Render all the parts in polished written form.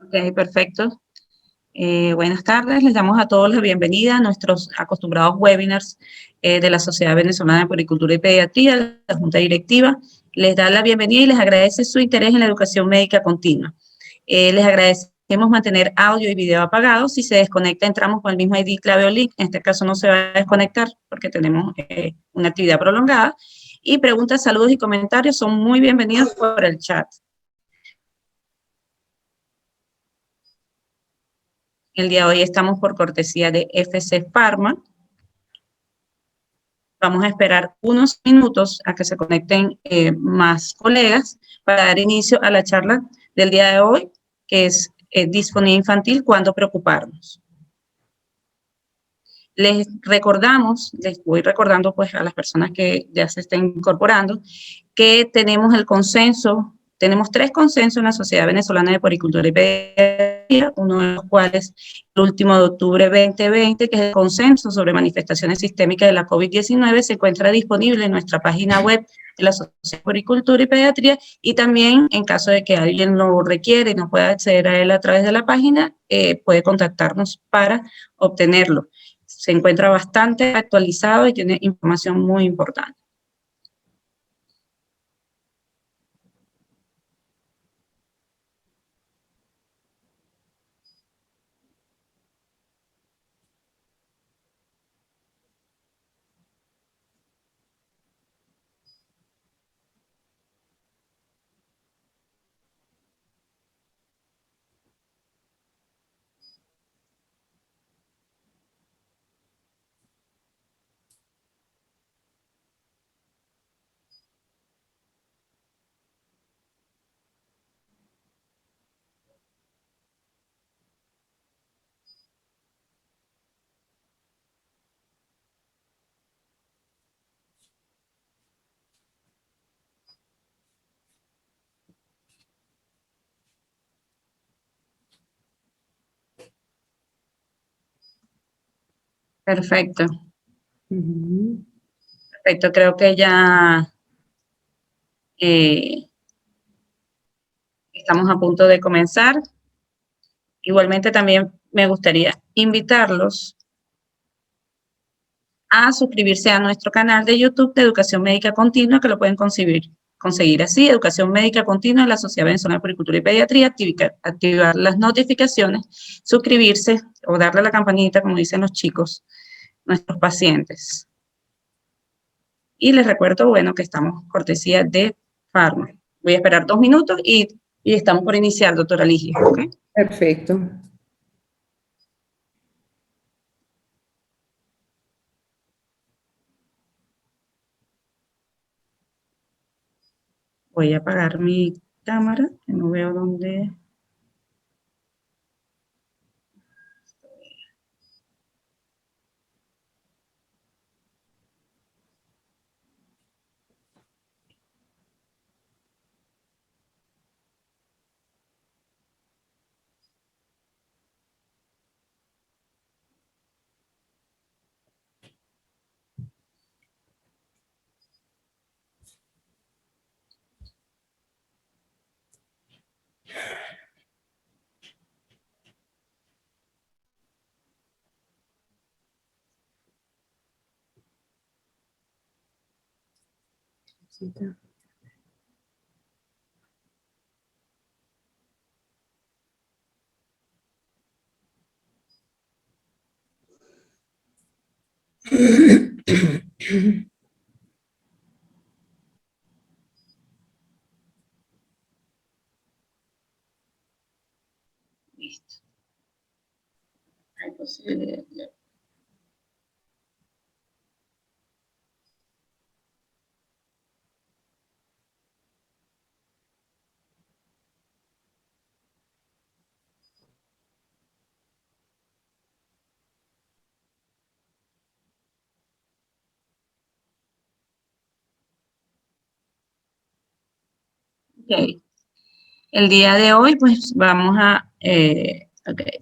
Ok, perfecto. Buenas tardes, les damos a todos la bienvenida a nuestros acostumbrados webinars de la Sociedad Venezolana de Puericultura y Pediatría, la Junta Directiva. Les da la bienvenida y les agradece su interés en la educación médica continua. Les agradecemos mantener audio y video apagados. Si se desconecta, entramos con el mismo ID, clave o link. En este caso no se va a desconectar porque tenemos una actividad prolongada. Y preguntas, saludos y comentarios son muy bienvenidos por el chat. El día de hoy estamos por cortesía de FC Pharma. Vamos a esperar unos minutos a que se conecten más colegas para dar inicio a la charla del día de hoy, que es disfonía infantil, ¿cuándo preocuparnos? Les voy recordando pues a las personas que ya se estén incorporando, que tenemos el consenso, tenemos 3 consensos en la Sociedad Venezolana de Puericultura y Pediatría, uno de los cuales el último de octubre 2020, que es el consenso sobre manifestaciones sistémicas de la COVID-19, se encuentra disponible en nuestra página web de la Sociedad de Puericultura y Pediatría, y también en caso de que alguien lo requiere y no pueda acceder a él a través de la página, puede contactarnos para obtenerlo. Se encuentra bastante actualizado y tiene información muy importante. Perfecto. Perfecto, creo que ya estamos a punto de comenzar. Igualmente también me gustaría invitarlos a suscribirse a nuestro canal de YouTube de Educación Médica Continua, que lo pueden conseguir así, Educación Médica Continua en la Sociedad Venezolana de Puericultura y Pediatría, activar las notificaciones, suscribirse o darle a la campanita, como dicen los chicos, nuestros pacientes. Y les recuerdo, bueno, que estamos cortesía de Pharma. Voy a esperar 2 minutos y estamos por iniciar, doctora Ligia, ¿ok? Perfecto. Voy a apagar mi cámara, que no veo dónde... Listo. Hay posibilidad. Ok. El día de hoy, pues vamos a, okay.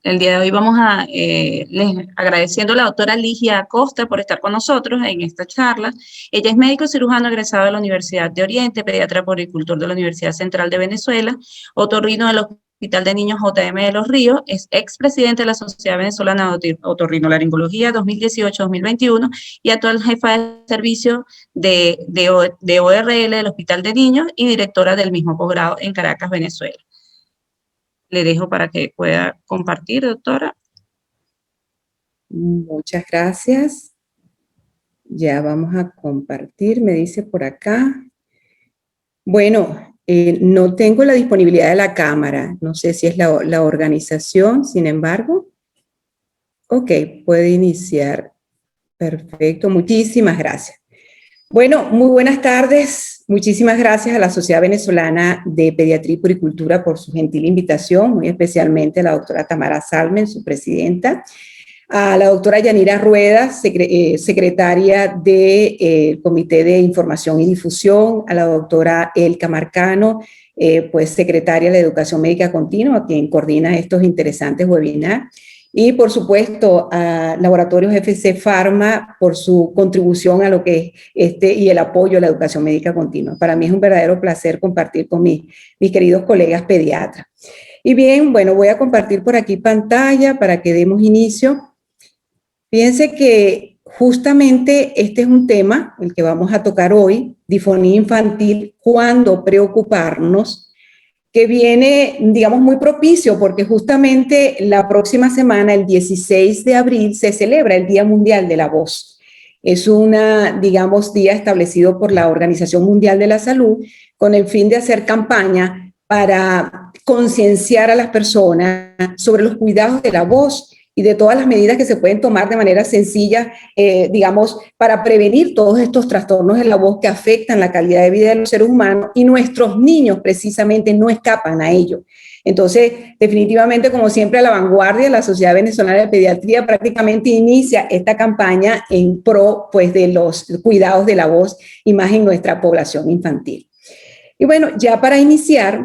El día de hoy vamos a, agradeciendo a la doctora Ligia Acosta por estar con nosotros en esta charla. Ella es médico cirujano egresado de la Universidad de Oriente, pediatra poricultor de la Universidad Central de Venezuela, otorrino del Hospital de Niños JM de Los Ríos, es expresidente de la Sociedad Venezolana de Otorrinolaringología 2018-2021 y actual jefa de servicio de ORL del Hospital de Niños y directora del mismo posgrado en Caracas, Venezuela. Le dejo para que pueda compartir, doctora. Muchas gracias. Ya vamos a compartir, me dice por acá. Bueno, no tengo la disponibilidad de la cámara. No sé si es la organización, sin embargo. Ok, puede iniciar. Perfecto, muchísimas gracias. Bueno, muy buenas tardes. Muchísimas gracias a la Sociedad Venezolana de Pediatría y Puericultura por su gentil invitación, muy especialmente a la doctora Tamara Salmen, su presidenta, a la doctora Yanira Rueda, secretaria del Comité de Información y Difusión, a la doctora Elka Marcano, pues secretaria de la Educación Médica Continua, quien coordina estos interesantes webinars, y por supuesto a Laboratorios FC Pharma por su contribución a lo que es y el apoyo a la educación médica continua. Para mí es un verdadero placer compartir con mis queridos colegas pediatras. Y bien, bueno, voy a compartir por aquí pantalla para que demos inicio. Fíjense que justamente este es un tema, el que vamos a tocar hoy, disfonía infantil, cuándo preocuparnos, que viene, digamos, muy propicio, porque justamente la próxima semana, el 16 de abril, se celebra el Día Mundial de la Voz. Es digamos, día establecido por la Organización Mundial de la Salud con el fin de hacer campaña para concienciar a las personas sobre los cuidados de la voz y de todas las medidas que se pueden tomar de manera sencilla, digamos, para prevenir todos estos trastornos de la voz que afectan la calidad de vida de los seres humanos, y nuestros niños precisamente no escapan a ello. Entonces, definitivamente, como siempre, a la vanguardia, la Sociedad Venezolana de Pediatría prácticamente inicia esta campaña en pro, pues, de los cuidados de la voz y más en nuestra población infantil. Y bueno, ya para iniciar,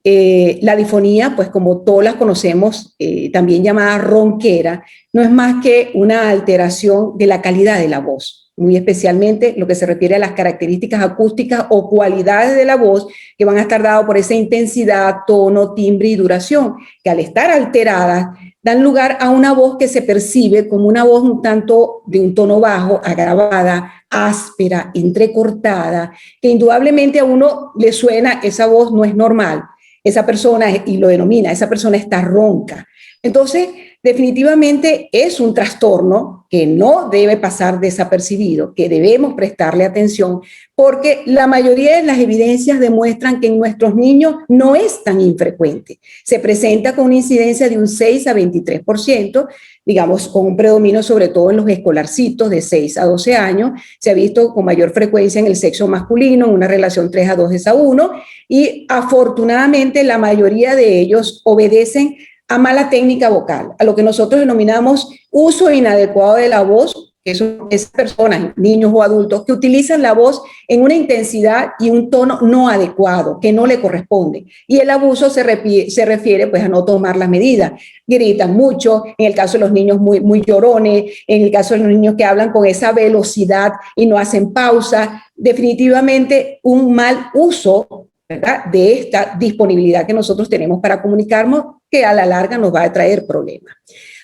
la disfonía, pues como todos las conocemos, también llamada ronquera, no es más que una alteración de la calidad de la voz, muy especialmente lo que se refiere a las características acústicas o cualidades de la voz que van a estar dadas por esa intensidad, tono, timbre y duración, que al estar alteradas dan lugar a una voz que se percibe como una voz un tanto de un tono bajo, agravada, áspera, entrecortada, que indudablemente a uno le suena, esa voz no es normal. Esa persona, y lo denomina, esa persona está ronca. Entonces, definitivamente es un trastorno que no debe pasar desapercibido, que debemos prestarle atención, porque la mayoría de las evidencias demuestran que en nuestros niños no es tan infrecuente. Se presenta con una incidencia de un 6 a 23%, digamos, con un predominio sobre todo en los escolarcitos de 6 a 12 años. Se ha visto con mayor frecuencia en el sexo masculino, en una relación 3 a 2 a 1, y afortunadamente la mayoría de ellos obedecen a mala técnica vocal, a lo que nosotros denominamos uso inadecuado de la voz, que son esas personas, niños o adultos, que utilizan la voz en una intensidad y un tono no adecuado, que no le corresponde. Y el abuso se refiere pues, a no tomar las medidas. Gritan mucho, en el caso de los niños muy llorones, en el caso de los niños que hablan con esa velocidad y no hacen pausa. Definitivamente un mal uso, ¿verdad?, de esta disponibilidad que nosotros tenemos para comunicarnos, que a la larga nos va a traer problemas.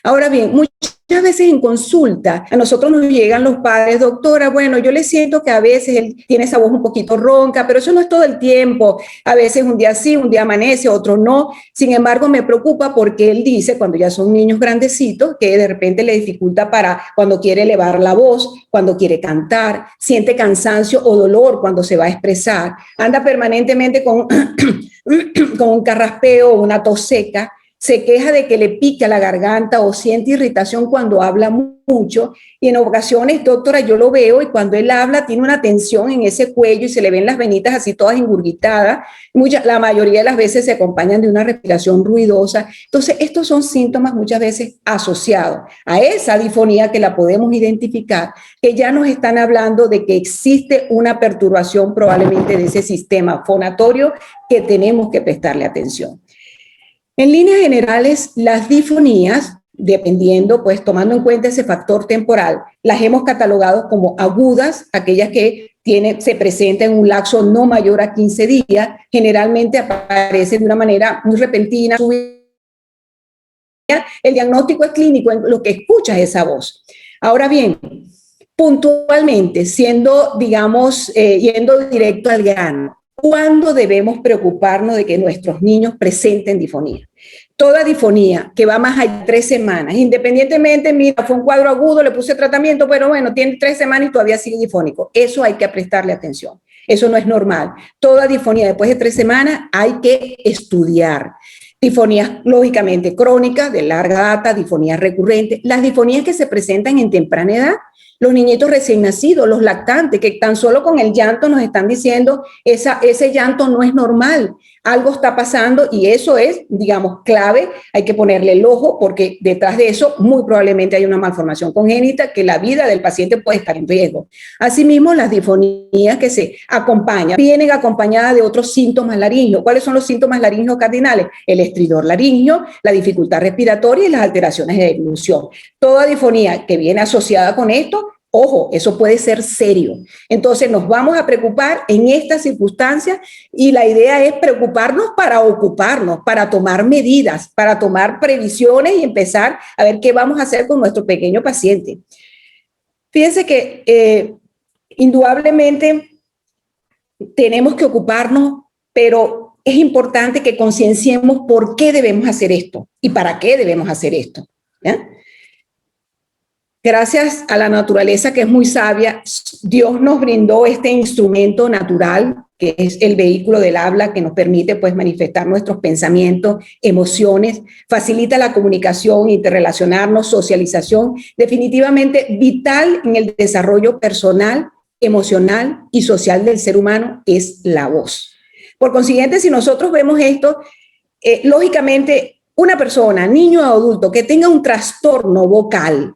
Ahora bien, muchas veces en consulta a nosotros nos llegan los padres, doctora, bueno, yo le siento que a veces él tiene esa voz un poquito ronca, pero eso no es todo el tiempo. A veces un día sí, un día amanece, otro no. Sin embargo, me preocupa porque él dice, cuando ya son niños grandecitos, que de repente le dificulta para cuando quiere elevar la voz, cuando quiere cantar, siente cansancio o dolor cuando se va a expresar, anda permanentemente con un carraspeo o una tos seca, se queja de que le pica la garganta o siente irritación cuando habla mucho, y en ocasiones, doctora, yo lo veo y cuando él habla tiene una tensión en ese cuello y se le ven las venitas así todas engurguitadas. La mayoría de las veces se acompañan de una respiración ruidosa. Entonces, estos son síntomas muchas veces asociados a esa disfonía que la podemos identificar, que ya nos están hablando de que existe una perturbación probablemente de ese sistema fonatorio que tenemos que prestarle atención. En líneas generales, las disfonías, dependiendo, pues tomando en cuenta ese factor temporal, las hemos catalogado como agudas, aquellas que se presenta en un lapso no mayor a 15 días, generalmente aparece de una manera muy repentina. El diagnóstico es clínico en lo que escuchas esa voz. Ahora bien, puntualmente, siendo, digamos, yendo directo al grano, ¿cuándo debemos preocuparnos de que nuestros niños presenten disfonía? Toda disfonía que va más allá de 3 semanas, independientemente, mira, fue un cuadro agudo, le puse tratamiento, pero bueno, tiene 3 semanas y todavía sigue difónico. Eso hay que prestarle atención. Eso no es normal. Toda disfonía después de 3 semanas hay que estudiar. Disfonías, lógicamente, crónicas, de larga data, disfonías recurrentes, las disfonías que se presentan en temprana edad, los niñitos recién nacidos, los lactantes, que tan solo con el llanto nos están diciendo, ese llanto no es normal, algo está pasando y eso es, digamos, clave, hay que ponerle el ojo porque detrás de eso muy probablemente hay una malformación congénita que la vida del paciente puede estar en riesgo. Asimismo, las disfonías que se acompañan, vienen acompañadas de otros síntomas laringeos. ¿Cuáles son los síntomas laringeos cardinales? El estridor laringeo, la dificultad respiratoria y las alteraciones de deglución. Toda disfonía que viene asociada con esto, ojo, eso puede ser serio. Entonces nos vamos a preocupar en estas circunstancias y la idea es preocuparnos para ocuparnos, para tomar medidas, para tomar previsiones y empezar a ver qué vamos a hacer con nuestro pequeño paciente. Fíjense que indudablemente tenemos que ocuparnos, pero es importante que concienciemos por qué debemos hacer esto y para qué debemos hacer esto. ¿Ya? Gracias a la naturaleza que es muy sabia, Dios nos brindó este instrumento natural, que es el vehículo del habla, que nos permite pues manifestar nuestros pensamientos, emociones, facilita la comunicación, interrelacionarnos, socialización, definitivamente vital en el desarrollo personal, emocional y social del ser humano es la voz. Por consiguiente, si nosotros vemos esto, lógicamente una persona, niño o adulto, que tenga un trastorno vocal,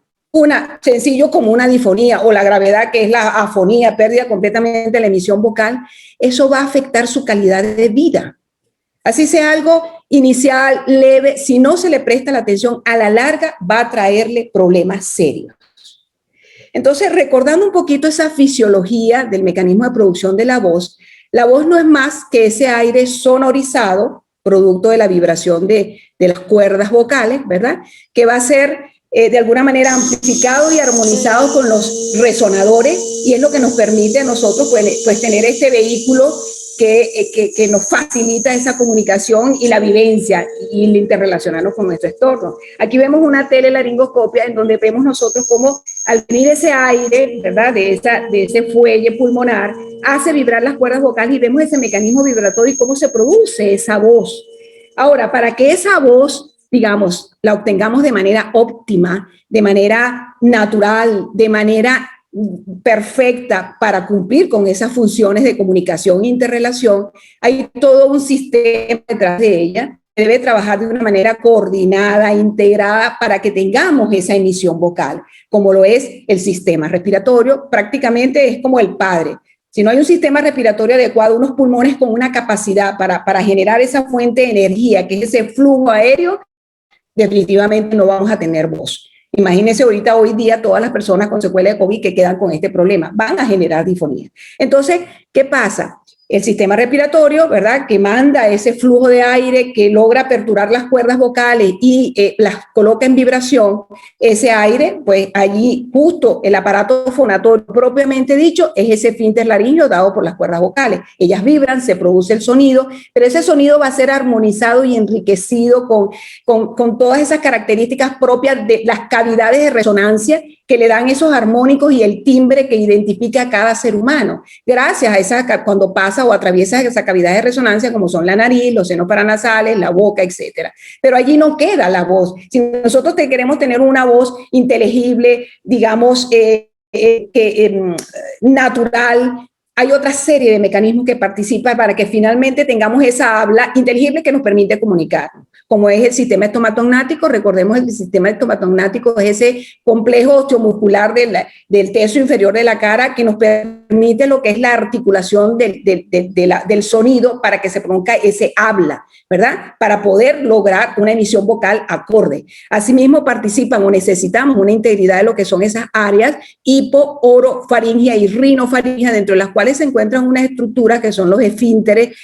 sencillo como una disfonía o la gravedad que es la afonía, pérdida completamente de la emisión vocal, eso va a afectar su calidad de vida. Así sea algo inicial, leve, si no se le presta la atención, a la larga va a traerle problemas serios. Entonces, recordando un poquito esa fisiología del mecanismo de producción de la voz no es más que ese aire sonorizado, producto de la vibración de las cuerdas vocales, ¿verdad? Que va a ser de alguna manera amplificado y armonizado con los resonadores y es lo que nos permite a nosotros pues tener este vehículo que nos facilita esa comunicación y la vivencia y el interrelacionarnos con nuestro entorno. Aquí vemos una telelaringoscopia en donde vemos nosotros cómo al venir ese aire, ¿verdad? De ese fuelle pulmonar, hace vibrar las cuerdas vocales y vemos ese mecanismo vibratorio y cómo se produce esa voz. Ahora, para que esa voz, digamos, la obtengamos de manera óptima, de manera natural, de manera perfecta para cumplir con esas funciones de comunicación e interrelación, hay todo un sistema detrás de ella que debe trabajar de una manera coordinada, integrada, para que tengamos esa emisión vocal, como lo es el sistema respiratorio, prácticamente es como el padre. Si no hay un sistema respiratorio adecuado, unos pulmones con una capacidad para generar esa fuente de energía, que es ese flujo aéreo, definitivamente no vamos a tener voz. Imagínense ahorita, hoy día, todas las personas con secuela de COVID que quedan con este problema, van a generar disfonía. Entonces, ¿qué pasa? El sistema respiratorio, ¿verdad?, que manda ese flujo de aire que logra aperturar las cuerdas vocales y las coloca en vibración, ese aire, pues allí justo el aparato fonatorio propiamente dicho es ese esfínter laríngeo dado por las cuerdas vocales. Ellas vibran, se produce el sonido, pero ese sonido va a ser armonizado y enriquecido con todas esas características propias de las cavidades de resonancia que le dan esos armónicos y el timbre que identifica a cada ser humano. Gracias a esa, cuando pasa o atraviesa esa cavidad de resonancia, como son la nariz, los senos paranasales, la boca, etcétera. Pero allí no queda la voz. Si nosotros queremos tener una voz inteligible, digamos, natural, hay otra serie de mecanismos que participan para que finalmente tengamos esa habla inteligible que nos permite comunicarnos. como es el sistema estomatognático. Recordemos el sistema estomatognático es ese complejo osteomuscular del tercio inferior de la cara que nos permite lo que es la articulación del sonido para que se produzca ese habla, ¿verdad? Para poder lograr una emisión vocal acorde. Asimismo, participan o necesitamos una integridad de lo que son esas áreas hipo, orofaringia y rinofaringia, dentro de las cuales se encuentran unas estructuras que son los esfínteres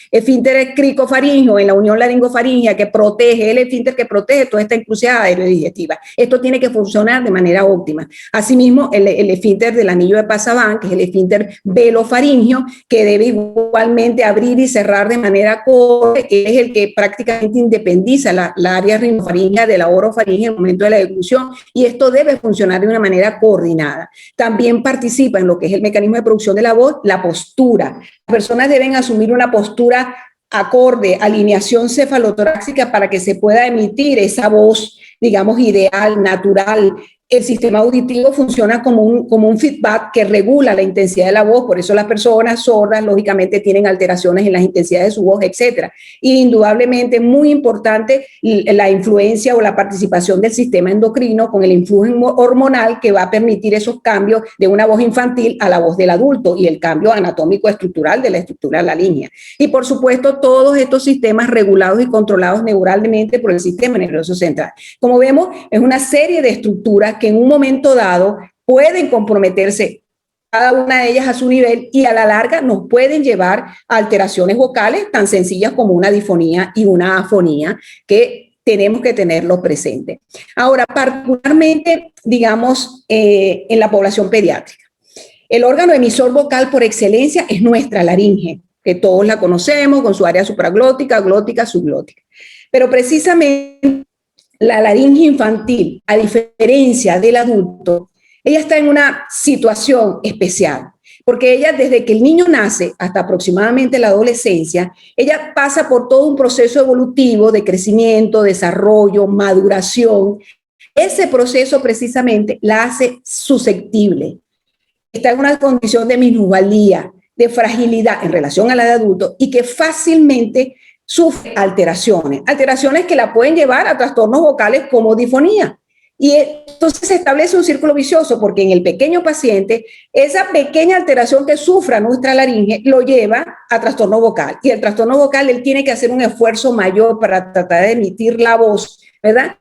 cricofaringio en la unión laringofaringia, que protege, el esfínter que protege toda esta encrucijada aerodigestiva. Esto tiene que funcionar de manera óptima. Asimismo, el esfínter del anillo de Pasavant, que es el esfínter velofaringio, que debe igualmente abrir y cerrar de manera acorde, que es el que prácticamente independiza la área rinofaringea de la orofaringea en el momento de la deglución, y esto debe funcionar de una manera coordinada. También participa en lo que es el mecanismo de producción de la voz, la postura. Las personas deben asumir una postura acorde, alineación cefalotorácica, para que se pueda emitir esa voz, digamos, ideal, natural. El sistema auditivo funciona como un feedback que regula la intensidad de la voz, por eso las personas sordas, lógicamente, tienen alteraciones en las intensidades de su voz, etc. Y indudablemente muy importante la influencia o la participación del sistema endocrino con el influjo hormonal, que va a permitir esos cambios de una voz infantil a la voz del adulto y el cambio anatómico estructural de la estructura de la línea. Y por supuesto, todos estos sistemas regulados y controlados neuralmente por el sistema nervioso central. Como vemos, es una serie de estructuras que en un momento dado pueden comprometerse cada una de ellas a su nivel y a la larga nos pueden llevar a alteraciones vocales tan sencillas como una difonía y una afonía, que tenemos que tenerlo presente. Ahora, particularmente, digamos, en la población pediátrica, el órgano emisor vocal por excelencia es nuestra laringe, que todos la conocemos con su área supraglótica, glótica, subglótica. Pero precisamente la laringe infantil, a diferencia del adulto, ella está en una situación especial, porque ella, desde que el niño nace hasta aproximadamente la adolescencia, ella pasa por todo un proceso evolutivo de crecimiento, desarrollo, maduración. Ese proceso precisamente la hace susceptible. Está en una condición de minusvalía, de fragilidad en relación a la de adulto, y que fácilmente sufre alteraciones que la pueden llevar a trastornos vocales como difonía. Y entonces se establece un círculo vicioso, porque en el pequeño paciente, esa pequeña alteración que sufra nuestra laringe lo lleva a trastorno vocal. Y el trastorno vocal, él tiene que hacer un esfuerzo mayor para tratar de emitir la voz, ¿verdad?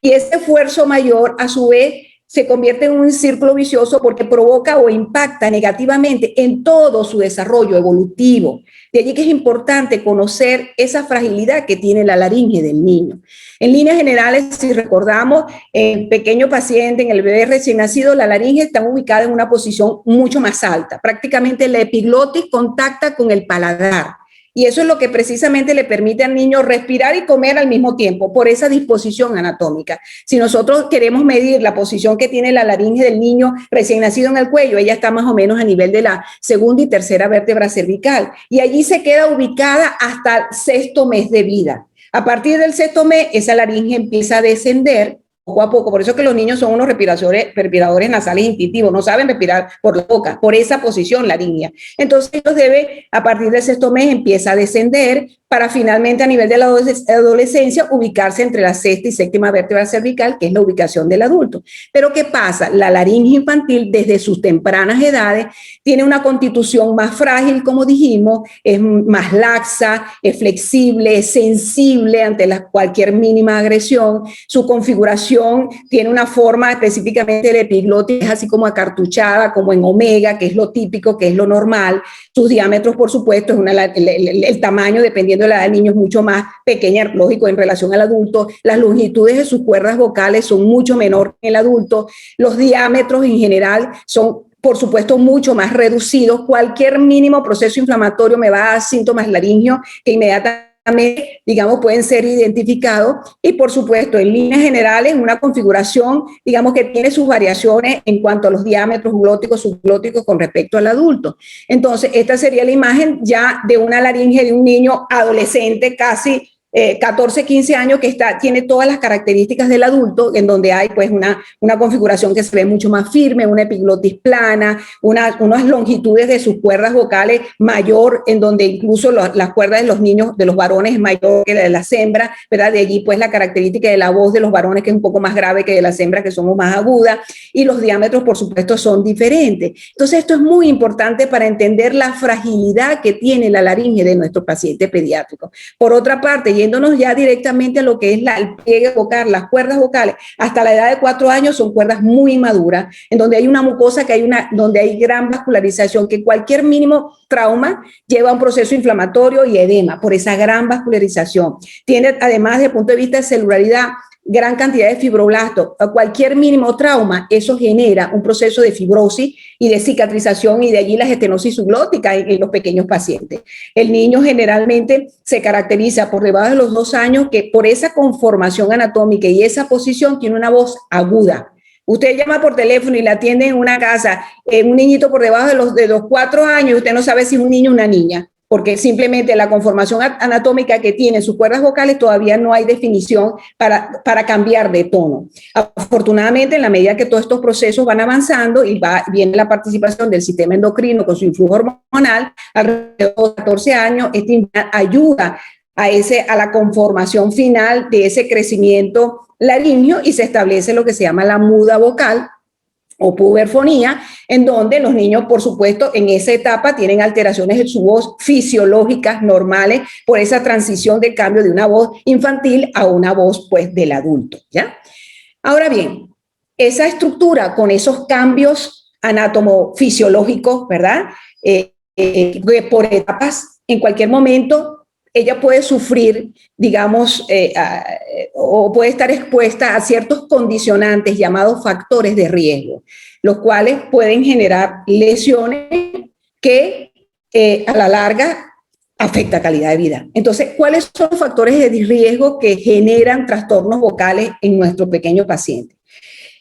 Y ese esfuerzo mayor, a su vez, se convierte en un círculo vicioso porque provoca o impacta negativamente en todo su desarrollo evolutivo. De allí que es importante conocer esa fragilidad que tiene la laringe del niño. En líneas generales, si recordamos, en el pequeño paciente, en el bebé recién nacido, la laringe está ubicada en una posición mucho más alta. Prácticamente la epiglotis contacta con el paladar. Y eso es lo que precisamente le permite al niño respirar y comer al mismo tiempo, por esa disposición anatómica. Si nosotros queremos medir la posición que tiene la laringe del niño recién nacido en el cuello, ella está más o menos a nivel de la segunda y tercera vértebra cervical. Y allí se queda ubicada hasta el sexto mes de vida. A partir del sexto mes, esa laringe empieza a descender poco a poco. Por eso que los niños son unos respiradores nasales instintivos, no saben respirar por la boca, por esa posición laringea. Entonces, ellos deben, a partir del sexto mes, empieza a descender para finalmente a nivel de la adolescencia ubicarse entre la sexta y séptima vértebra cervical, que es la ubicación del adulto. Pero ¿qué pasa? La laringe infantil, desde sus tempranas edades, tiene una constitución más frágil, como dijimos, es más laxa, es flexible, es sensible ante cualquier mínima agresión. Su configuración tiene una forma específicamente de epiglotis, así como acartuchada, como en omega, que es lo típico, que es lo normal. Sus diámetros, por supuesto, el tamaño, dependiendo de la edad del niño, es mucho más pequeña, lógico, en relación al adulto. Las longitudes de sus cuerdas vocales son mucho menor que el adulto. Los diámetros en general son, por supuesto, mucho más reducidos. Cualquier mínimo proceso inflamatorio me va a dar síntomas laringeos que inmediatamente, digamos, pueden ser identificados. Y por supuesto, en líneas generales, una configuración, digamos, que tiene sus variaciones en cuanto a los diámetros glóticos, subglóticos con respecto al adulto. Entonces, esta sería la imagen ya de una laringe de un niño adolescente, casi 14, 15 años, que tiene todas las características del adulto, en donde hay pues una configuración que se ve mucho más firme, una epiglotis plana, unas longitudes de sus cuerdas vocales mayor, en donde incluso las cuerdas de los niños, de los varones, es mayor que la de las hembras, ¿verdad? De allí pues la característica de la voz de los varones, que es un poco más grave que de las hembras, que somos más agudas, y los diámetros, por supuesto, son diferentes. Entonces, esto es muy importante para entender la fragilidad que tiene la laringe de nuestro paciente pediátrico. Por otra parte, yéndonos ya directamente a lo que es el pliegue vocal, las cuerdas vocales, hasta la edad de 4 años son cuerdas muy maduras, en donde hay una mucosa donde hay gran vascularización, que cualquier mínimo trauma lleva a un proceso inflamatorio y edema por esa gran vascularización. Tiene, además, desde el punto de vista de celularidad, gran cantidad de fibroblastos. A cualquier mínimo trauma, eso genera un proceso de fibrosis y de cicatrización, y de allí la estenosis subglótica en los pequeños pacientes. El niño generalmente se caracteriza por debajo de los 2 años, que por esa conformación anatómica y esa posición tiene una voz aguda. Usted llama por teléfono y la atiende en una casa, un niñito por debajo de los 4 años, usted no sabe si es un niño o una niña, porque simplemente la conformación anatómica que tienen sus cuerdas vocales todavía no hay definición para cambiar de tono. Afortunadamente, en la medida que todos estos procesos van avanzando y viene la participación del sistema endocrino con su influjo hormonal, alrededor de 14 años, ayuda a la conformación final de ese crecimiento laríngeo, y se establece lo que se llama la muda vocal o puberfonía, en donde los niños, por supuesto, en esa etapa tienen alteraciones en su voz fisiológicas normales por esa transición de cambio de una voz infantil a una voz, pues, del adulto, ¿ya? Ahora bien, esa estructura con esos cambios anatomofisiológicos, ¿verdad? Por etapas, en cualquier momento, ella puede sufrir, digamos, o puede estar expuesta a ciertos condicionantes llamados factores de riesgo, los cuales pueden generar lesiones que a la larga afecta calidad de vida. Entonces, ¿cuáles son los factores de riesgo que generan trastornos vocales en nuestro pequeño paciente?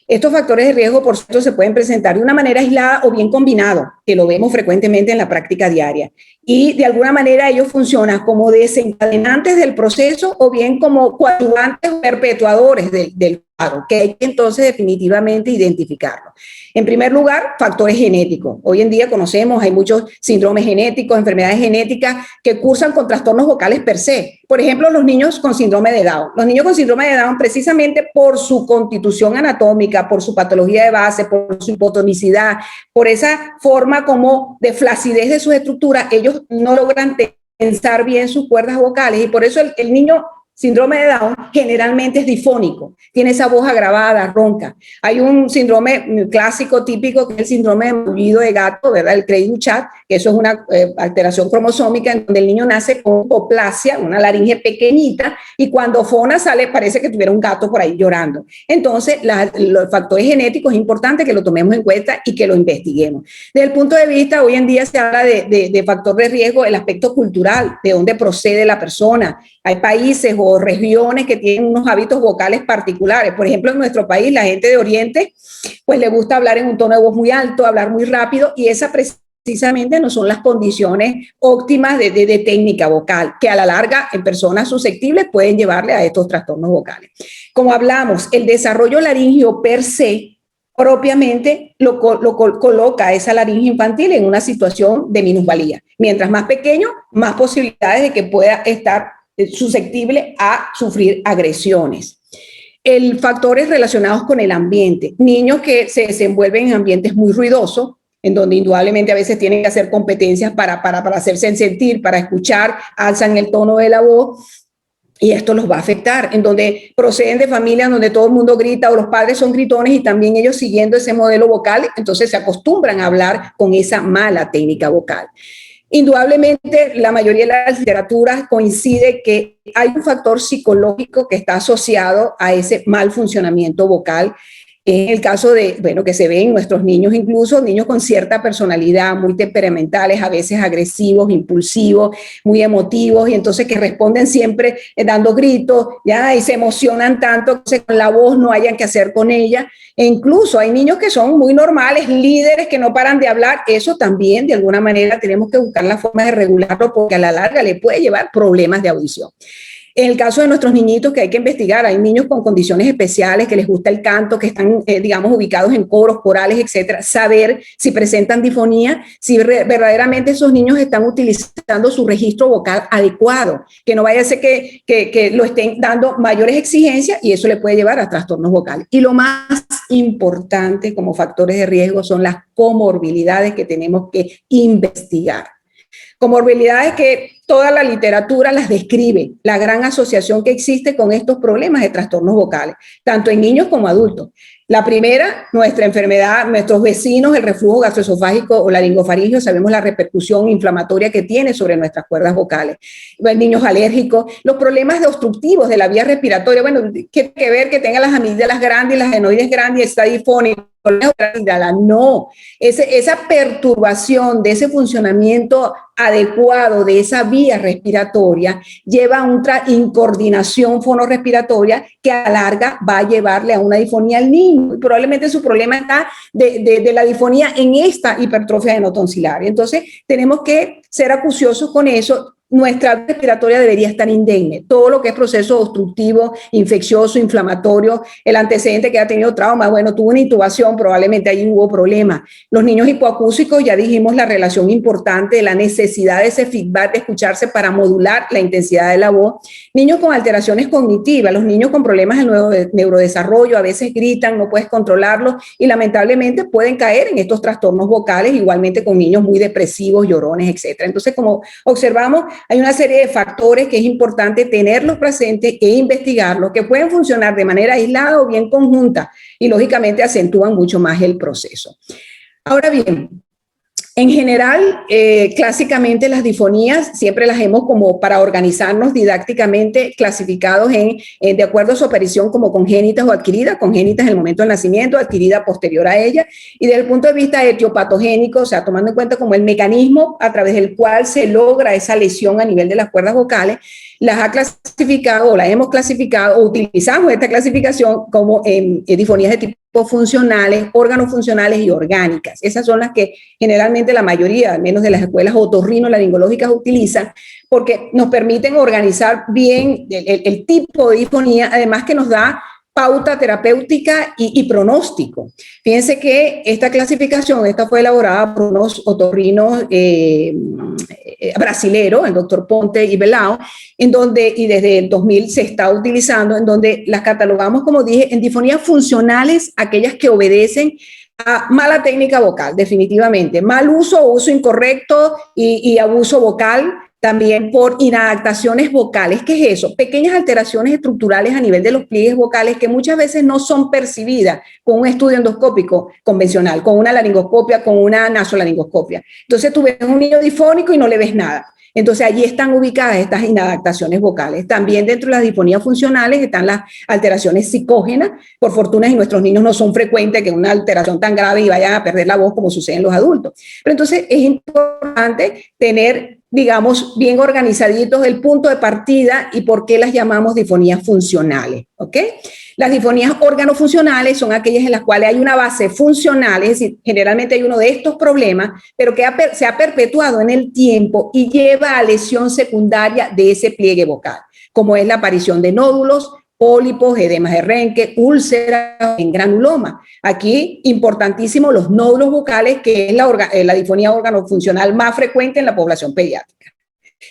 Estos factores de riesgo, por cierto, se pueden presentar de una manera aislada o bien combinado, que lo vemos frecuentemente en la práctica diaria. Y de alguna manera ellos funcionan como desencadenantes del proceso o bien como coadyuvantes o perpetuadores del cuadro, que hay que entonces definitivamente identificarlo. En primer lugar, factores genéticos. Hoy en día conocemos, hay muchos síndromes genéticos, enfermedades genéticas que cursan con trastornos vocales per se. Por ejemplo, los niños con síndrome de Down. Los niños con síndrome de Down, precisamente por su constitución anatómica, por su patología de base, por su hipotonicidad, por esa forma como de flacidez de sus estructuras, ellos no logran tensar bien sus cuerdas vocales, y por eso el niño síndrome de Down generalmente es difónico, tiene esa voz agravada, ronca. Hay un síndrome clásico típico que es el síndrome de maullido de gato, ¿verdad? El Cray-Duchat, que eso es una alteración cromosómica en donde el niño nace con hipoplasia, una laringe pequeñita, y cuando fona sale, parece que tuviera un gato por ahí llorando. Entonces, los factores genéticos es importante que lo tomemos en cuenta y que lo investiguemos. Desde el punto de vista, hoy en día se habla de factor de riesgo, el aspecto cultural, de dónde procede la persona. Hay países o regiones que tienen unos hábitos vocales particulares. Por ejemplo, en nuestro país, la gente de Oriente, pues le gusta hablar en un tono de voz muy alto, hablar muy rápido, y esa precisamente no son las condiciones óptimas de técnica vocal, que a la larga en personas susceptibles pueden llevarle a estos trastornos vocales. Como hablamos, el desarrollo laringio per se propiamente lo coloca a esa laringe infantil en una situación de minusvalía. Mientras más pequeño, más posibilidades de que pueda estar susceptible a sufrir agresiones. Factores relacionados con el ambiente. Niños que se desenvuelven en ambientes muy ruidosos, en donde indudablemente a veces tienen que hacer competencias para hacerse sentir, para escuchar, alzan el tono de la voz, y esto los va a afectar. En donde proceden de familias donde todo el mundo grita o los padres son gritones, y también ellos siguiendo ese modelo vocal, entonces se acostumbran a hablar con esa mala técnica vocal. Indudablemente, la mayoría de las literaturas coincide que hay un factor psicológico que está asociado a ese mal funcionamiento vocal. En el caso de, bueno, que se ve en nuestros niños, incluso niños con cierta personalidad, muy temperamentales, a veces agresivos, impulsivos, muy emotivos, y entonces que responden siempre dando gritos, ya, y se emocionan tanto que con la voz no hayan que hacer con ella. E incluso hay niños que son muy normales, líderes que no paran de hablar. Eso también, de alguna manera, tenemos que buscar la forma de regularlo, porque a la larga le puede llevar problemas de audición. En el caso de nuestros niñitos que hay que investigar, hay niños con condiciones especiales que les gusta el canto, que están, digamos, ubicados en coros, corales, etcétera, saber si presentan disfonía, si verdaderamente esos niños están utilizando su registro vocal adecuado, que no vaya a ser que lo estén dando mayores exigencias y eso le puede llevar a trastornos vocales. Y lo más importante como factores de riesgo son las comorbilidades que tenemos que investigar. Comorbilidades que toda la literatura las describe, la gran asociación que existe con estos problemas de trastornos vocales, tanto en niños como adultos. La primera, nuestra enfermedad, nuestros vecinos, el reflujo gastroesofágico o laringofaringio, sabemos la repercusión inflamatoria que tiene sobre nuestras cuerdas vocales. Niños alérgicos, los problemas de obstructivos de la vía respiratoria, bueno, ¿qué que ver que tenga las amígdalas grandes y las adenoides grandes y está difónico? No, esa perturbación de ese funcionamiento adecuado de esa vía respiratoria lleva a una incoordinación fonorrespiratoria que a la larga va a llevarle a una disfonía al niño. Y probablemente su problema está de la disfonía en esta hipertrofia genotonsilaria. Entonces, tenemos que ser acuciosos con eso. Nuestra vía respiratoria debería estar indemne. Todo lo que es proceso obstructivo, infeccioso, inflamatorio, el antecedente que ha tenido trauma, bueno, tuvo una intubación, probablemente ahí hubo problema. Los niños hipoacúsicos, ya dijimos la relación importante de la necesidad de ese feedback, de escucharse para modular la intensidad de la voz. Niños con alteraciones cognitivas, los niños con problemas de neurodesarrollo, a veces gritan, no puedes controlarlos y lamentablemente pueden caer en estos trastornos vocales, igualmente con niños muy depresivos, llorones, etcétera. Entonces, como observamos, hay una serie de factores que es importante tenerlos presentes e investigarlos, que pueden funcionar de manera aislada o bien conjunta y lógicamente acentúan mucho más el proceso. Ahora bien, en general, clásicamente las disfonías siempre las hemos como para organizarnos didácticamente clasificados de acuerdo a su aparición como congénitas o adquiridas, congénitas en el momento del nacimiento, adquirida posterior a ella, y desde el punto de vista etiopatogénico, o sea, tomando en cuenta como el mecanismo a través del cual se logra esa lesión a nivel de las cuerdas vocales, las ha clasificado o las hemos clasificado o utilizamos esta clasificación como disfonías de tipo funcionales, órganos funcionales y orgánicas. Esas son las que generalmente la mayoría, al menos de las escuelas otorrinolaringológicas, utilizan porque nos permiten organizar bien el tipo de disfonía, además que nos da pauta terapéutica y pronóstico. Fíjense que esta clasificación, esta fue elaborada por unos otorrinos brasileros, el doctor Ponte y Belao, en donde, y desde el 2000 se está utilizando, en donde las catalogamos, como dije, en disfonías funcionales, aquellas que obedecen a mala técnica vocal, definitivamente, mal uso o uso incorrecto y abuso vocal, también por inadaptaciones vocales. ¿Qué es eso? Pequeñas alteraciones estructurales a nivel de los pliegues vocales que muchas veces no son percibidas con un estudio endoscópico convencional, con una laringoscopia, con una nasolaringoscopia. Entonces tú ves un niño difónico y no le ves nada. Entonces allí están ubicadas estas inadaptaciones vocales. También dentro de las disfonías funcionales están las alteraciones psicógenas. Por fortuna en nuestros niños no son frecuentes que una alteración tan grave y vayan a perder la voz como sucede en los adultos. Pero entonces es importante tener, digamos, bien organizaditos el punto de partida y por qué las llamamos disfonías funcionales, ¿ok? Las disfonías órganofuncionales son aquellas en las cuales hay una base funcional, es decir, generalmente hay uno de estos problemas, pero que se ha perpetuado en el tiempo y lleva a lesión secundaria de ese pliegue vocal, como es la aparición de nódulos, pólipos, edemas de Renke, úlceras, en granuloma. Aquí, importantísimo, los nódulos vocales, que es la disfonía órganofuncional más frecuente en la población pediátrica.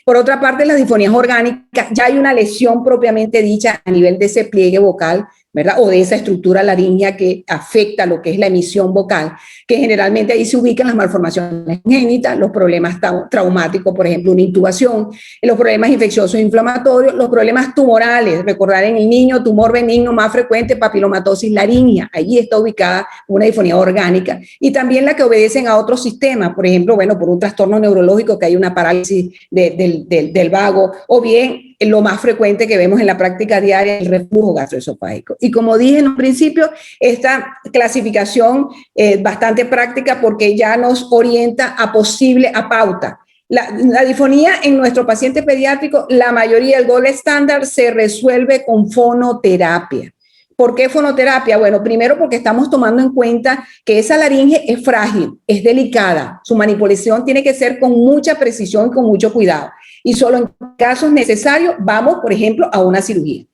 Por otra parte, las disfonías orgánicas, ya hay una lesión propiamente dicha a nivel de ese pliegue vocal, ¿verdad? O de esa estructura laríngea que afecta lo que es la emisión vocal, que generalmente ahí se ubican las malformaciones congénitas, los problemas traumáticos, por ejemplo, una intubación, los problemas infecciosos e inflamatorios, los problemas tumorales, recordar en el niño, tumor benigno más frecuente, papilomatosis laríngea, allí está ubicada una disfonía orgánica, y también la que obedecen a otros sistemas, por ejemplo, bueno, por un trastorno neurológico que hay una parálisis del vago, o bien lo más frecuente que vemos en la práctica diaria, el reflujo gastroesofágico. Y como dije en un principio, esta clasificación es bastante práctica porque ya nos orienta a pauta. La disfonía en nuestro paciente pediátrico, la mayoría del gold estándar se resuelve con fonoterapia. ¿Por qué fonoterapia? Bueno, primero porque estamos tomando en cuenta que esa laringe es frágil, es delicada. Su manipulación tiene que ser con mucha precisión y con mucho cuidado. Y solo en casos necesarios vamos, por ejemplo, a una cirugía,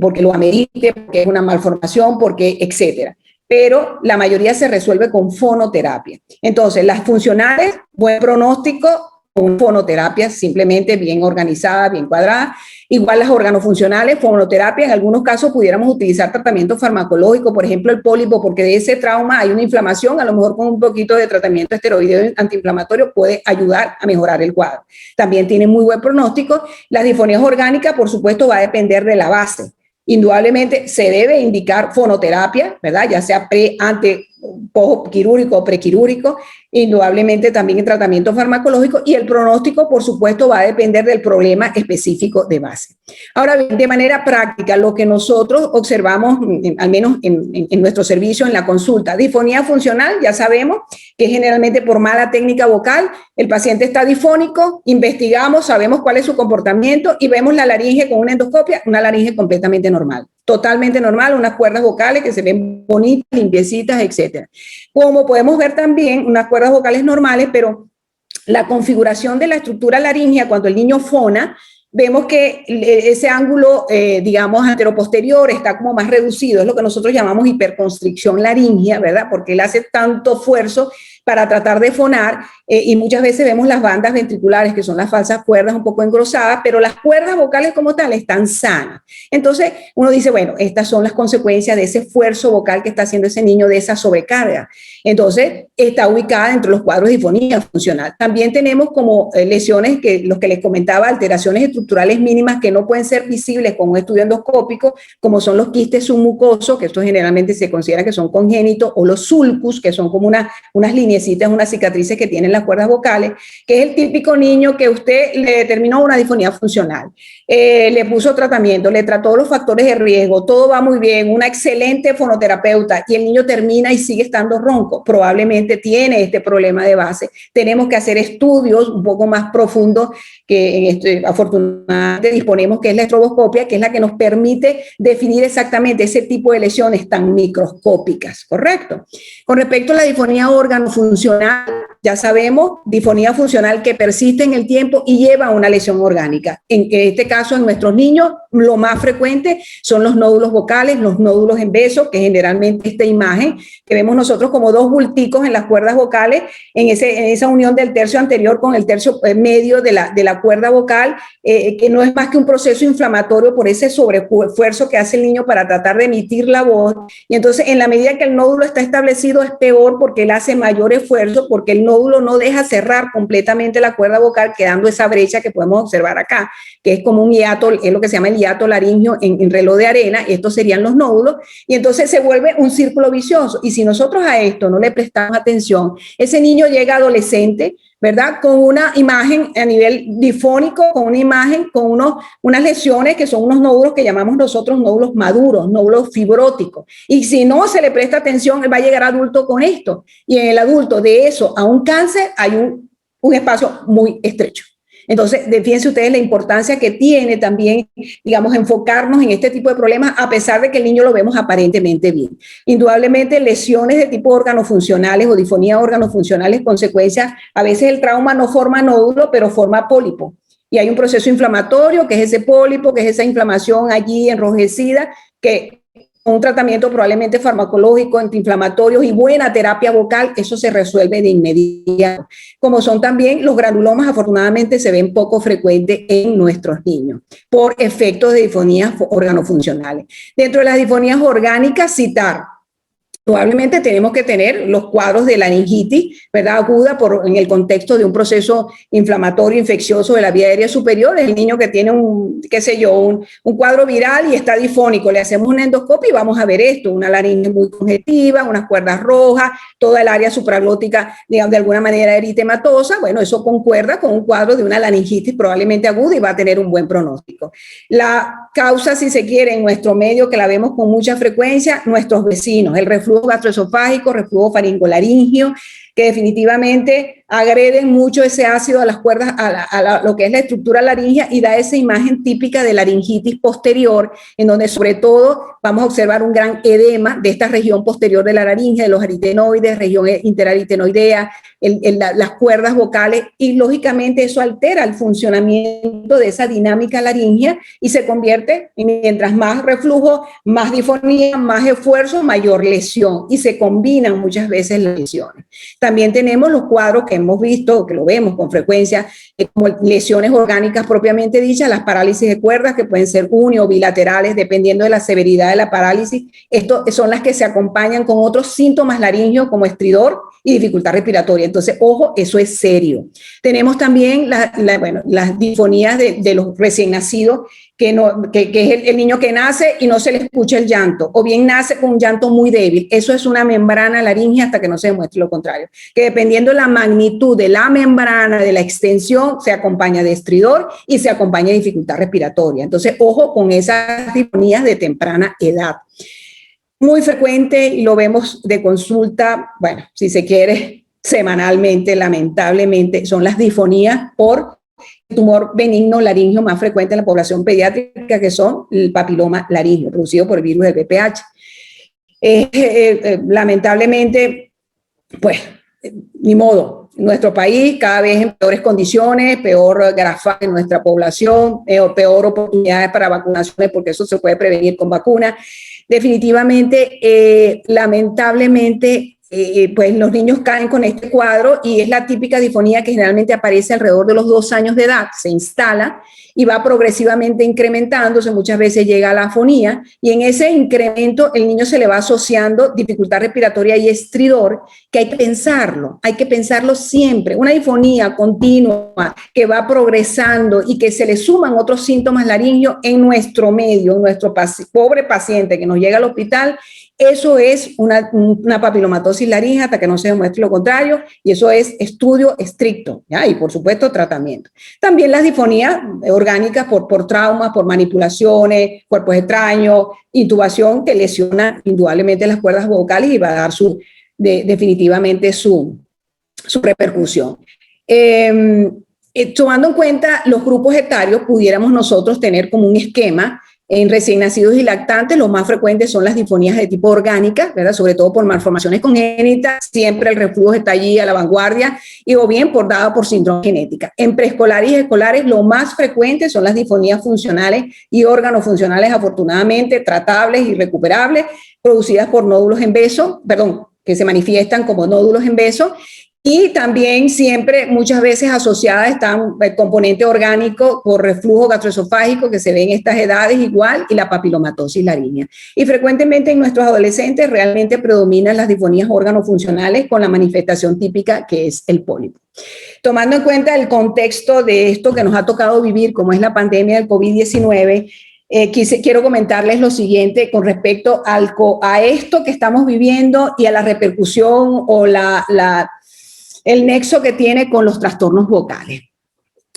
porque lo amerite, porque es una malformación, porque etcétera. Pero la mayoría se resuelve con fonoterapia. Entonces, las funcionales, buen pronóstico, con fonoterapia simplemente bien organizada, bien cuadrada. Igual las organofuncionales, fonoterapia, en algunos casos pudiéramos utilizar tratamiento farmacológico, por ejemplo el pólipo, porque de ese trauma hay una inflamación, a lo mejor con un poquito de tratamiento esteroideo antiinflamatorio puede ayudar a mejorar el cuadro. También tiene muy buen pronóstico. Las disfonías orgánicas, por supuesto, va a depender de la base. Indudablemente se debe indicar fonoterapia, ¿verdad? Ya sea pre, ante, quirúrgico o prequirúrgico, indudablemente también el tratamiento farmacológico, y el pronóstico, por supuesto, va a depender del problema específico de base. Ahora bien, de manera práctica, lo que nosotros observamos, al menos en nuestro servicio, en la consulta, disfonía funcional, ya sabemos que generalmente por mala técnica vocal, el paciente está difónico, investigamos, sabemos cuál es su comportamiento y vemos la laringe con una endoscopia, una laringe completamente normal. Totalmente normal, unas cuerdas vocales que se ven bonitas, limpiecitas, etc. Como podemos ver también, unas cuerdas vocales normales, pero la configuración de la estructura laringea cuando el niño fona, vemos que ese ángulo, digamos, anteroposterior está como más reducido, es lo que nosotros llamamos hiperconstricción laringea, ¿verdad? Porque él hace tanto esfuerzo para tratar de fonar, y muchas veces vemos las bandas ventriculares, que son las falsas cuerdas un poco engrosadas, pero las cuerdas vocales como tal están sanas. Entonces uno dice, bueno, estas son las consecuencias de ese esfuerzo vocal que está haciendo ese niño, de esa sobrecarga. Entonces está ubicada entre los cuadros de disfonía funcional. También tenemos como lesiones, que los que les comentaba, alteraciones estructurales mínimas que no pueden ser visibles con un estudio endoscópico, como son los quistes submucosos, que estos generalmente se considera que son congénitos, o los sulcus, que son como unas lineecitas, unas cicatrices que tienen las cuerdas vocales, que es el típico niño que usted le determinó una disfonía funcional, le puso tratamiento, le trató los factores de riesgo, todo va muy bien, una excelente fonoterapeuta, y el niño termina y sigue estando ronco, probablemente tiene este problema de base. Tenemos que hacer estudios un poco más profundos, que afortunadamente disponemos, que es la estroboscopia, que es la que nos permite definir exactamente ese tipo de lesiones tan microscópicas, ¿correcto? Con respecto a la disfonía órgano-funcional, ya sabemos, disfonía funcional que persiste en el tiempo y lleva a una lesión orgánica. En este caso, en nuestros niños, lo más frecuente son los nódulos vocales, los nódulos en beso, que generalmente esta imagen que vemos nosotros como dos bulticos en las cuerdas vocales, en esa unión del tercio anterior con el tercio medio de la cuerda vocal, que no es más que un proceso inflamatorio por ese sobreesfuerzo que hace el niño para tratar de emitir la voz. Y entonces, en la medida que el nódulo está establecido, es peor, porque él hace mayor esfuerzo, porque el nódulo no deja cerrar completamente la cuerda vocal, quedando esa brecha que podemos observar acá, que es como un hiato, es lo que se llama el hiato laringeo en reloj de arena. Estos serían los nódulos, y entonces se vuelve un círculo vicioso. Y si nosotros a esto no le prestamos atención, ese niño llega adolescente, ¿verdad? Con una imagen a nivel difónico, con una imagen, con unas lesiones que son unos nódulos que llamamos nosotros nódulos maduros, nódulos fibróticos. Y si no se le presta atención, él va a llegar adulto con esto. Y en el adulto, de eso a un cáncer, hay un espacio muy estrecho. Entonces, fíjense ustedes la importancia que tiene también, digamos, enfocarnos en este tipo de problemas, a pesar de que el niño lo vemos aparentemente bien. Indudablemente, lesiones de tipo órgano-funcionales o disfonía órgano-funcionales, consecuencias, a veces el trauma no forma nódulo, pero forma pólipo. Y hay un proceso inflamatorio, que es ese pólipo, que es esa inflamación allí enrojecida, que con un tratamiento probablemente farmacológico, antiinflamatorios y buena terapia vocal, eso se resuelve de inmediato. Como son también los granulomas, afortunadamente se ven poco frecuentes en nuestros niños por efectos de disfonías órgano-funcionales. Dentro de las disfonías orgánicas, citar, probablemente tenemos que tener los cuadros de laringitis, ¿verdad? Aguda en el contexto de un proceso inflamatorio infeccioso de la vía aérea superior. El niño que tiene un cuadro viral y está difónico, le hacemos una endoscopia y vamos a ver esto, una laringe muy congestiva, unas cuerdas rojas, toda el área supraglótica, digamos, de alguna manera eritematosa. Bueno, eso concuerda con un cuadro de una laringitis probablemente aguda y va a tener un buen pronóstico. La causa, si se quiere, en nuestro medio, que la vemos con mucha frecuencia, nuestros vecinos, el reflujo gastroesofágico, reflujo faringolaringio, que definitivamente agreden mucho ese ácido a las cuerdas, a lo que es la estructura laringea, y da esa imagen típica de laringitis posterior, en donde sobre todo vamos a observar un gran edema de esta región posterior de la laringe, de los aritenoides, región interaritenoidea, las cuerdas vocales, y lógicamente eso altera el funcionamiento de esa dinámica laringea y se convierte, mientras más reflujo, más difonía, más esfuerzo, mayor lesión, y se combinan muchas veces las lesiones. También tenemos los cuadros que hemos visto, que lo vemos con frecuencia, como lesiones orgánicas propiamente dichas, las parálisis de cuerdas, que pueden ser uni o bilaterales, dependiendo de la severidad de la parálisis. Esto son las que se acompañan con otros síntomas laringeos como estridor y dificultad respiratoria. Entonces, ojo, eso es serio. Tenemos también las disfonías de los recién nacidos, que es el niño que nace y no se le escucha el llanto, o bien nace con un llanto muy débil. Eso es una membrana laringea hasta que no se demuestre lo contrario, que dependiendo de la magnitud de la membrana, de la extensión, se acompaña de estridor y se acompaña de dificultad respiratoria. Entonces, ojo con esas disfonías de temprana edad. Muy frecuente, y lo vemos de consulta, bueno, si se quiere, semanalmente, lamentablemente, son las disfonías por tumor benigno laringeo más frecuente en la población pediátrica, que son el papiloma laringeo, producido por el virus del VPH. Lamentablemente, pues, ni modo, nuestro país cada vez en peores condiciones, peor grafía en nuestra población, peor oportunidades para vacunaciones, porque eso se puede prevenir con vacunas. Definitivamente, lamentablemente, pues los niños caen con este cuadro, y es la típica disfonía que generalmente aparece alrededor de los 2 años de edad, se instala y va progresivamente incrementándose, muchas veces llega a la afonía, y en ese incremento el niño se le va asociando dificultad respiratoria y estridor, que hay que pensarlo siempre. Una disfonía continua que va progresando y que se le suman otros síntomas laringeos en nuestro medio, en nuestro pobre paciente que nos llega al hospital, eso es una papilomatosis laringea hasta que no se demuestre lo contrario, y eso es estudio estricto, ¿ya? Y por supuesto tratamiento. También las disfonías orgánicas por traumas, por manipulaciones, cuerpos extraños, intubación, que lesiona indudablemente las cuerdas vocales y va a dar definitivamente su repercusión. Tomando en cuenta los grupos etarios, pudiéramos nosotros tener como un esquema. En recién nacidos y lactantes, los más frecuentes son las disfonías de tipo orgánica, ¿verdad? Sobre todo por malformaciones congénitas, siempre el reflujo está allí a la vanguardia, y o bien dado por síndrome genética. En preescolares y escolares, lo más frecuente son las disfonías funcionales y órganos funcionales, afortunadamente tratables y recuperables, producidas por nódulos en beso, que se manifiestan como nódulos en beso. Y también siempre, muchas veces asociadas están el componente orgánico por reflujo gastroesofágico, que se ve en estas edades igual, y la papilomatosis laringea. Y frecuentemente en nuestros adolescentes realmente predominan las disfonías órgano-funcionales con la manifestación típica, que es el pólipo. Tomando en cuenta el contexto de esto que nos ha tocado vivir, como es la pandemia del COVID-19, quiero comentarles lo siguiente con respecto a esto que estamos viviendo y a la repercusión o el nexo que tiene con los trastornos vocales.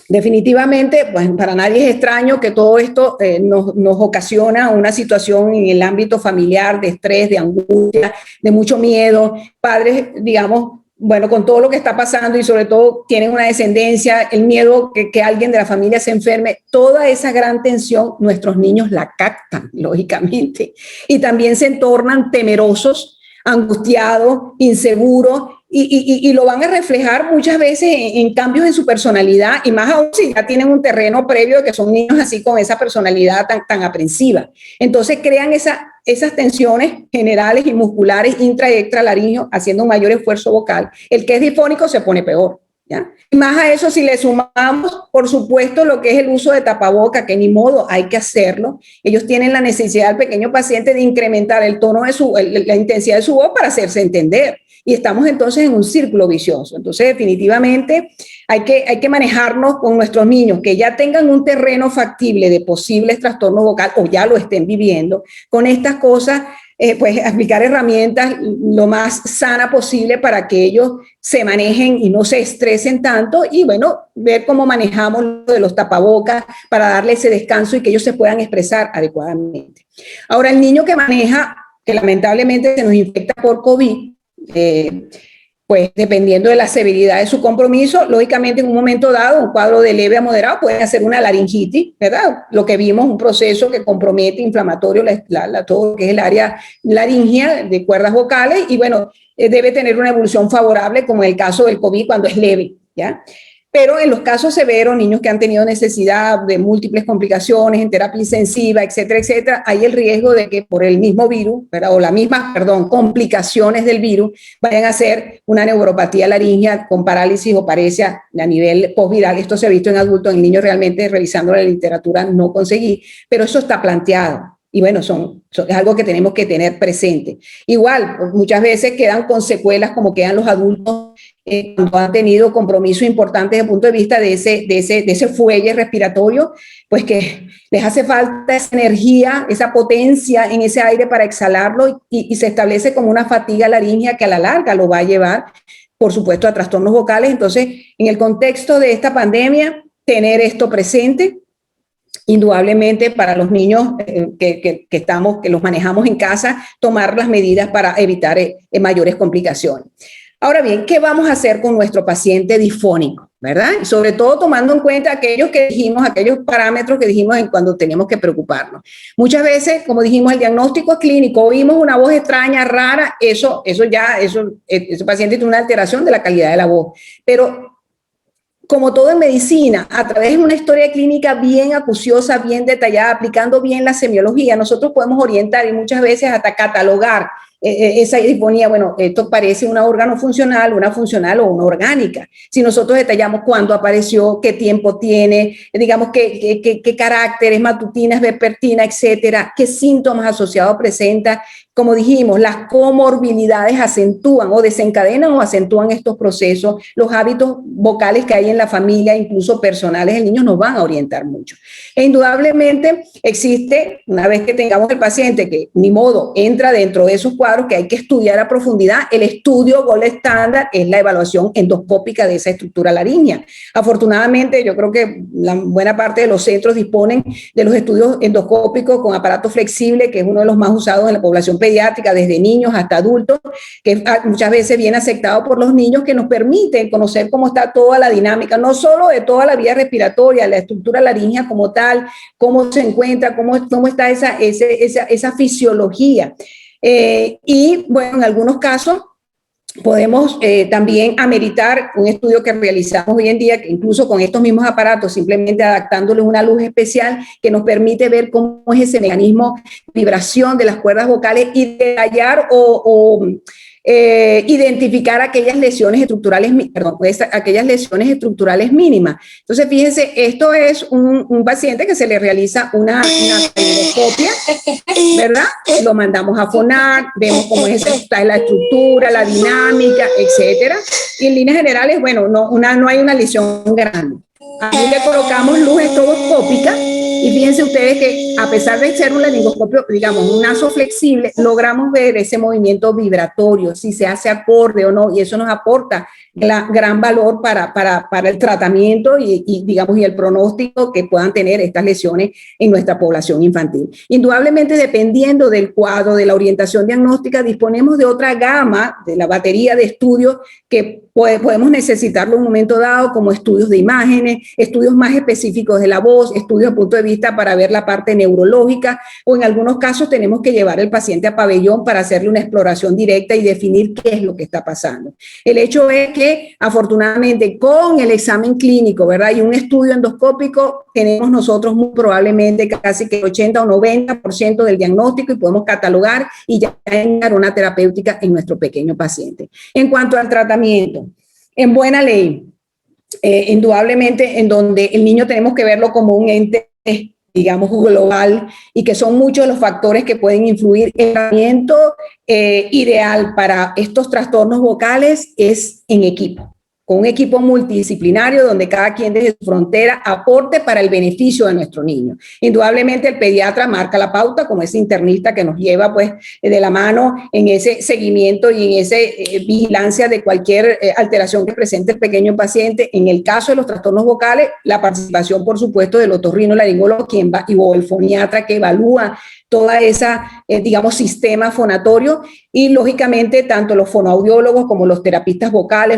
Definitivamente, pues para nadie es extraño que todo esto nos ocasiona una situación en el ámbito familiar de estrés, de angustia, de mucho miedo. Padres, digamos, bueno, con todo lo que está pasando, y sobre todo tienen una descendencia, el miedo que alguien de la familia se enferme, toda esa gran tensión, nuestros niños la captan, lógicamente, y también se tornan temerosos, angustiados, inseguros, y lo van a reflejar muchas veces en cambios en su personalidad, y más aún si ya tienen un terreno previo de que son niños así con esa personalidad tan aprensiva. Entonces crean esas tensiones generales y musculares intra y extralaringeo, haciendo un mayor esfuerzo vocal. El que es difónico se pone peor, ¿ya? Y más a eso, si le sumamos, por supuesto, lo que es el uso de tapaboca, que ni modo, hay que hacerlo. Ellos tienen la necesidad, el pequeño paciente, de incrementar el tono de la intensidad de su voz para hacerse entender. Y estamos entonces en un círculo vicioso. Entonces, definitivamente, hay que manejarnos con nuestros niños que ya tengan un terreno factible de posibles trastornos vocales o ya lo estén viviendo. Con estas cosas, pues aplicar herramientas lo más sana posible para que ellos se manejen y no se estresen tanto, y bueno, ver cómo manejamos lo de los tapabocas para darle ese descanso y que ellos se puedan expresar adecuadamente. Ahora, el niño que maneja, que lamentablemente se nos infecta por COVID, pues dependiendo de la severidad de su compromiso, lógicamente en un momento dado, un cuadro de leve a moderado puede hacer una laringitis, ¿verdad? Lo que vimos, un proceso que compromete inflamatorio todo lo que es el área laringea de cuerdas vocales y bueno, debe tener una evolución favorable como en el caso del COVID cuando es leve, ¿ya? Pero en los casos severos, niños que han tenido necesidad de múltiples complicaciones en terapia intensiva, etcétera, hay el riesgo de que por el mismo virus, ¿verdad? O las mismas, complicaciones del virus, vayan a ser una neuropatía laringea con parálisis o paresia a nivel postviral. Esto se ha visto en adultos, en niños realmente revisando la literatura no conseguí, pero eso está planteado. Y bueno, es algo que tenemos que tener presente. Igual, muchas veces quedan con secuelas como quedan los adultos cuando han tenido compromisos importantes desde el punto de vista de ese fuelle respiratorio, pues que les hace falta esa energía, esa potencia en ese aire para exhalarlo y se establece como una fatiga laríngea que a la larga lo va a llevar, por supuesto, a trastornos vocales. Entonces, en el contexto de esta pandemia, tener esto presente, indudablemente para los niños que los manejamos en casa, tomar las medidas para evitar mayores complicaciones. Ahora bien, ¿qué vamos a hacer con nuestro paciente disfónico? ¿Verdad? Y sobre todo tomando en cuenta aquellos parámetros que dijimos en cuando tenemos que preocuparnos. Muchas veces, como dijimos, el diagnóstico es clínico, oímos una voz extraña, rara, ese paciente tiene una alteración de la calidad de la voz. Pero como todo en medicina, a través de una historia clínica bien acuciosa, bien detallada, aplicando bien la semiología, nosotros podemos orientar y muchas veces hasta catalogar esa disfonía. Bueno, esto parece un órgano funcional, una funcional o una orgánica. Si nosotros detallamos cuándo apareció, qué tiempo tiene, digamos qué carácter, es matutina, es vespertina, etcétera, qué síntomas asociados presenta. Como dijimos, las comorbilidades acentúan o desencadenan o acentúan estos procesos, los hábitos vocales que hay en la familia, incluso personales del niño, nos van a orientar mucho. E indudablemente existe, una vez que tengamos el paciente que ni modo entra dentro de esos cuadros que hay que estudiar a profundidad, el estudio gold estándar es la evaluación endoscópica de esa estructura laríngea. Afortunadamente, yo creo que la buena parte de los centros disponen de los estudios endoscópicos con aparato flexible, que es uno de los más usados en la población pediátrica, desde niños hasta adultos, que muchas veces viene aceptado por los niños, que nos permite conocer cómo está toda la dinámica, no solo de toda la vía respiratoria, la estructura laríngea como tal, cómo se encuentra, cómo está esa fisiología. Y bueno, en algunos casos podemos también ameritar un estudio que realizamos hoy en día, que incluso con estos mismos aparatos, simplemente adaptándoles una luz especial que nos permite ver cómo es ese mecanismo de vibración de las cuerdas vocales y detallar identificar aquellas lesiones estructurales mínimas. Entonces, fíjense, esto es un paciente que se le realiza una caleidoscopia, ¿verdad? Lo mandamos a fonar, vemos cómo está la estructura, la dinámica, etcétera. Y en líneas generales, bueno, no hay una lesión grande. Aquí le colocamos luz estroboscópica y fíjense ustedes que a pesar de ser un laringoscopio, digamos, un naso flexible, logramos ver ese movimiento vibratorio, si se hace acorde o no, y eso nos aporta gran valor para el tratamiento y el pronóstico que puedan tener estas lesiones en nuestra población infantil. Indudablemente, dependiendo del cuadro, de la orientación diagnóstica, disponemos de otra gama, de la batería de estudios que podemos necesitarlo en un momento dado, como estudios de imágenes, estudios más específicos de la voz, estudios de punto de vista para ver la parte neurológica, o en algunos casos tenemos que llevar al paciente a pabellón para hacerle una exploración directa y definir qué es lo que está pasando. El hecho es que, afortunadamente, con el examen clínico, ¿verdad? Y un estudio endoscópico, tenemos nosotros muy probablemente casi que 80 o 90% del diagnóstico y podemos catalogar y ya dar una terapéutica en nuestro pequeño paciente. En cuanto al tratamiento, en buena ley, indudablemente en donde el niño tenemos que verlo como un ente, digamos, global, y que son muchos los factores que pueden influir. El tratamiento ideal para estos trastornos vocales es en equipo. con un equipo multidisciplinario donde cada quien desde su frontera aporte para el beneficio de nuestro niño. Indudablemente el pediatra marca la pauta como ese internista que nos lleva pues de la mano en ese seguimiento y en esa vigilancia de cualquier alteración que presente el pequeño paciente. En el caso de los trastornos vocales, la participación por supuesto del otorrinolaringólogo quien va, o el foniatra que evalúa toda esa, digamos, sistema fonatorio y, lógicamente, tanto los fonoaudiólogos como los terapistas vocales,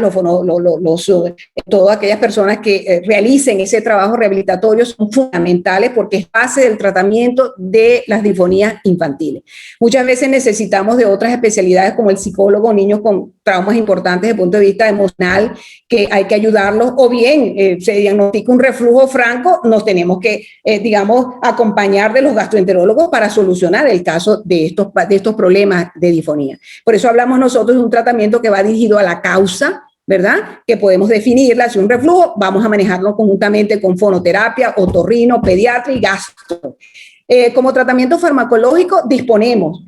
todas aquellas personas que realicen ese trabajo rehabilitatorio son fundamentales porque es base del tratamiento de las disfonías infantiles. Muchas veces necesitamos de otras especialidades como el psicólogo, niños con traumas importantes desde el punto de vista emocional, que hay que ayudarlos, o bien se diagnostica un reflujo franco, nos tenemos que, digamos, acompañar de los gastroenterólogos para solucionar el caso de estos problemas de disfonía. Por eso hablamos nosotros de un tratamiento que va dirigido a la causa, ¿verdad? Que podemos definirla, si un reflujo, vamos a manejarlo conjuntamente con fonoterapia, otorrino, pediatra y gastro. Como tratamiento farmacológico disponemos,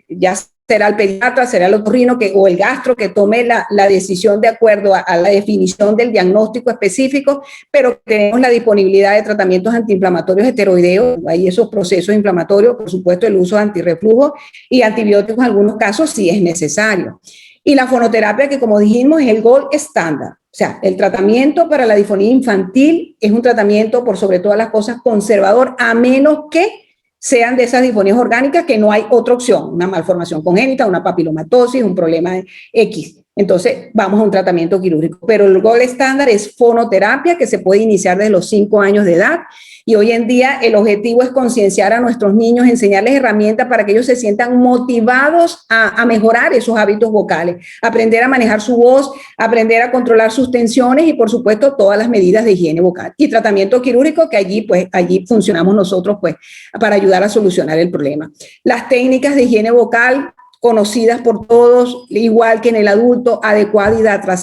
ya será el pediatra, será el otorrino o el gastro que tome la decisión de acuerdo a la definición del diagnóstico específico, pero tenemos la disponibilidad de tratamientos antiinflamatorios esteroideos, hay esos procesos inflamatorios, por supuesto el uso de antirreflujo y antibióticos en algunos casos si es necesario. Y la fonoterapia que como dijimos es el gold estándar. O sea, el tratamiento para la disfonía infantil es un tratamiento por sobre todas las cosas conservador, a menos que sean de esas disfonías orgánicas que no hay otra opción, una malformación congénita, una papilomatosis, un problema de X. Entonces, vamos a un tratamiento quirúrgico. Pero el gold estándar es fonoterapia, que se puede iniciar desde los 5 años de edad. Y hoy en día el objetivo es concienciar a nuestros niños, enseñarles herramientas para que ellos se sientan motivados a mejorar esos hábitos vocales, aprender a manejar su voz, aprender a controlar sus tensiones y, por supuesto, todas las medidas de higiene vocal. Y tratamiento quirúrgico, que allí funcionamos nosotros pues, para ayudar a solucionar el problema. Las técnicas de higiene vocal conocidas por todos, igual que en el adulto, adecuada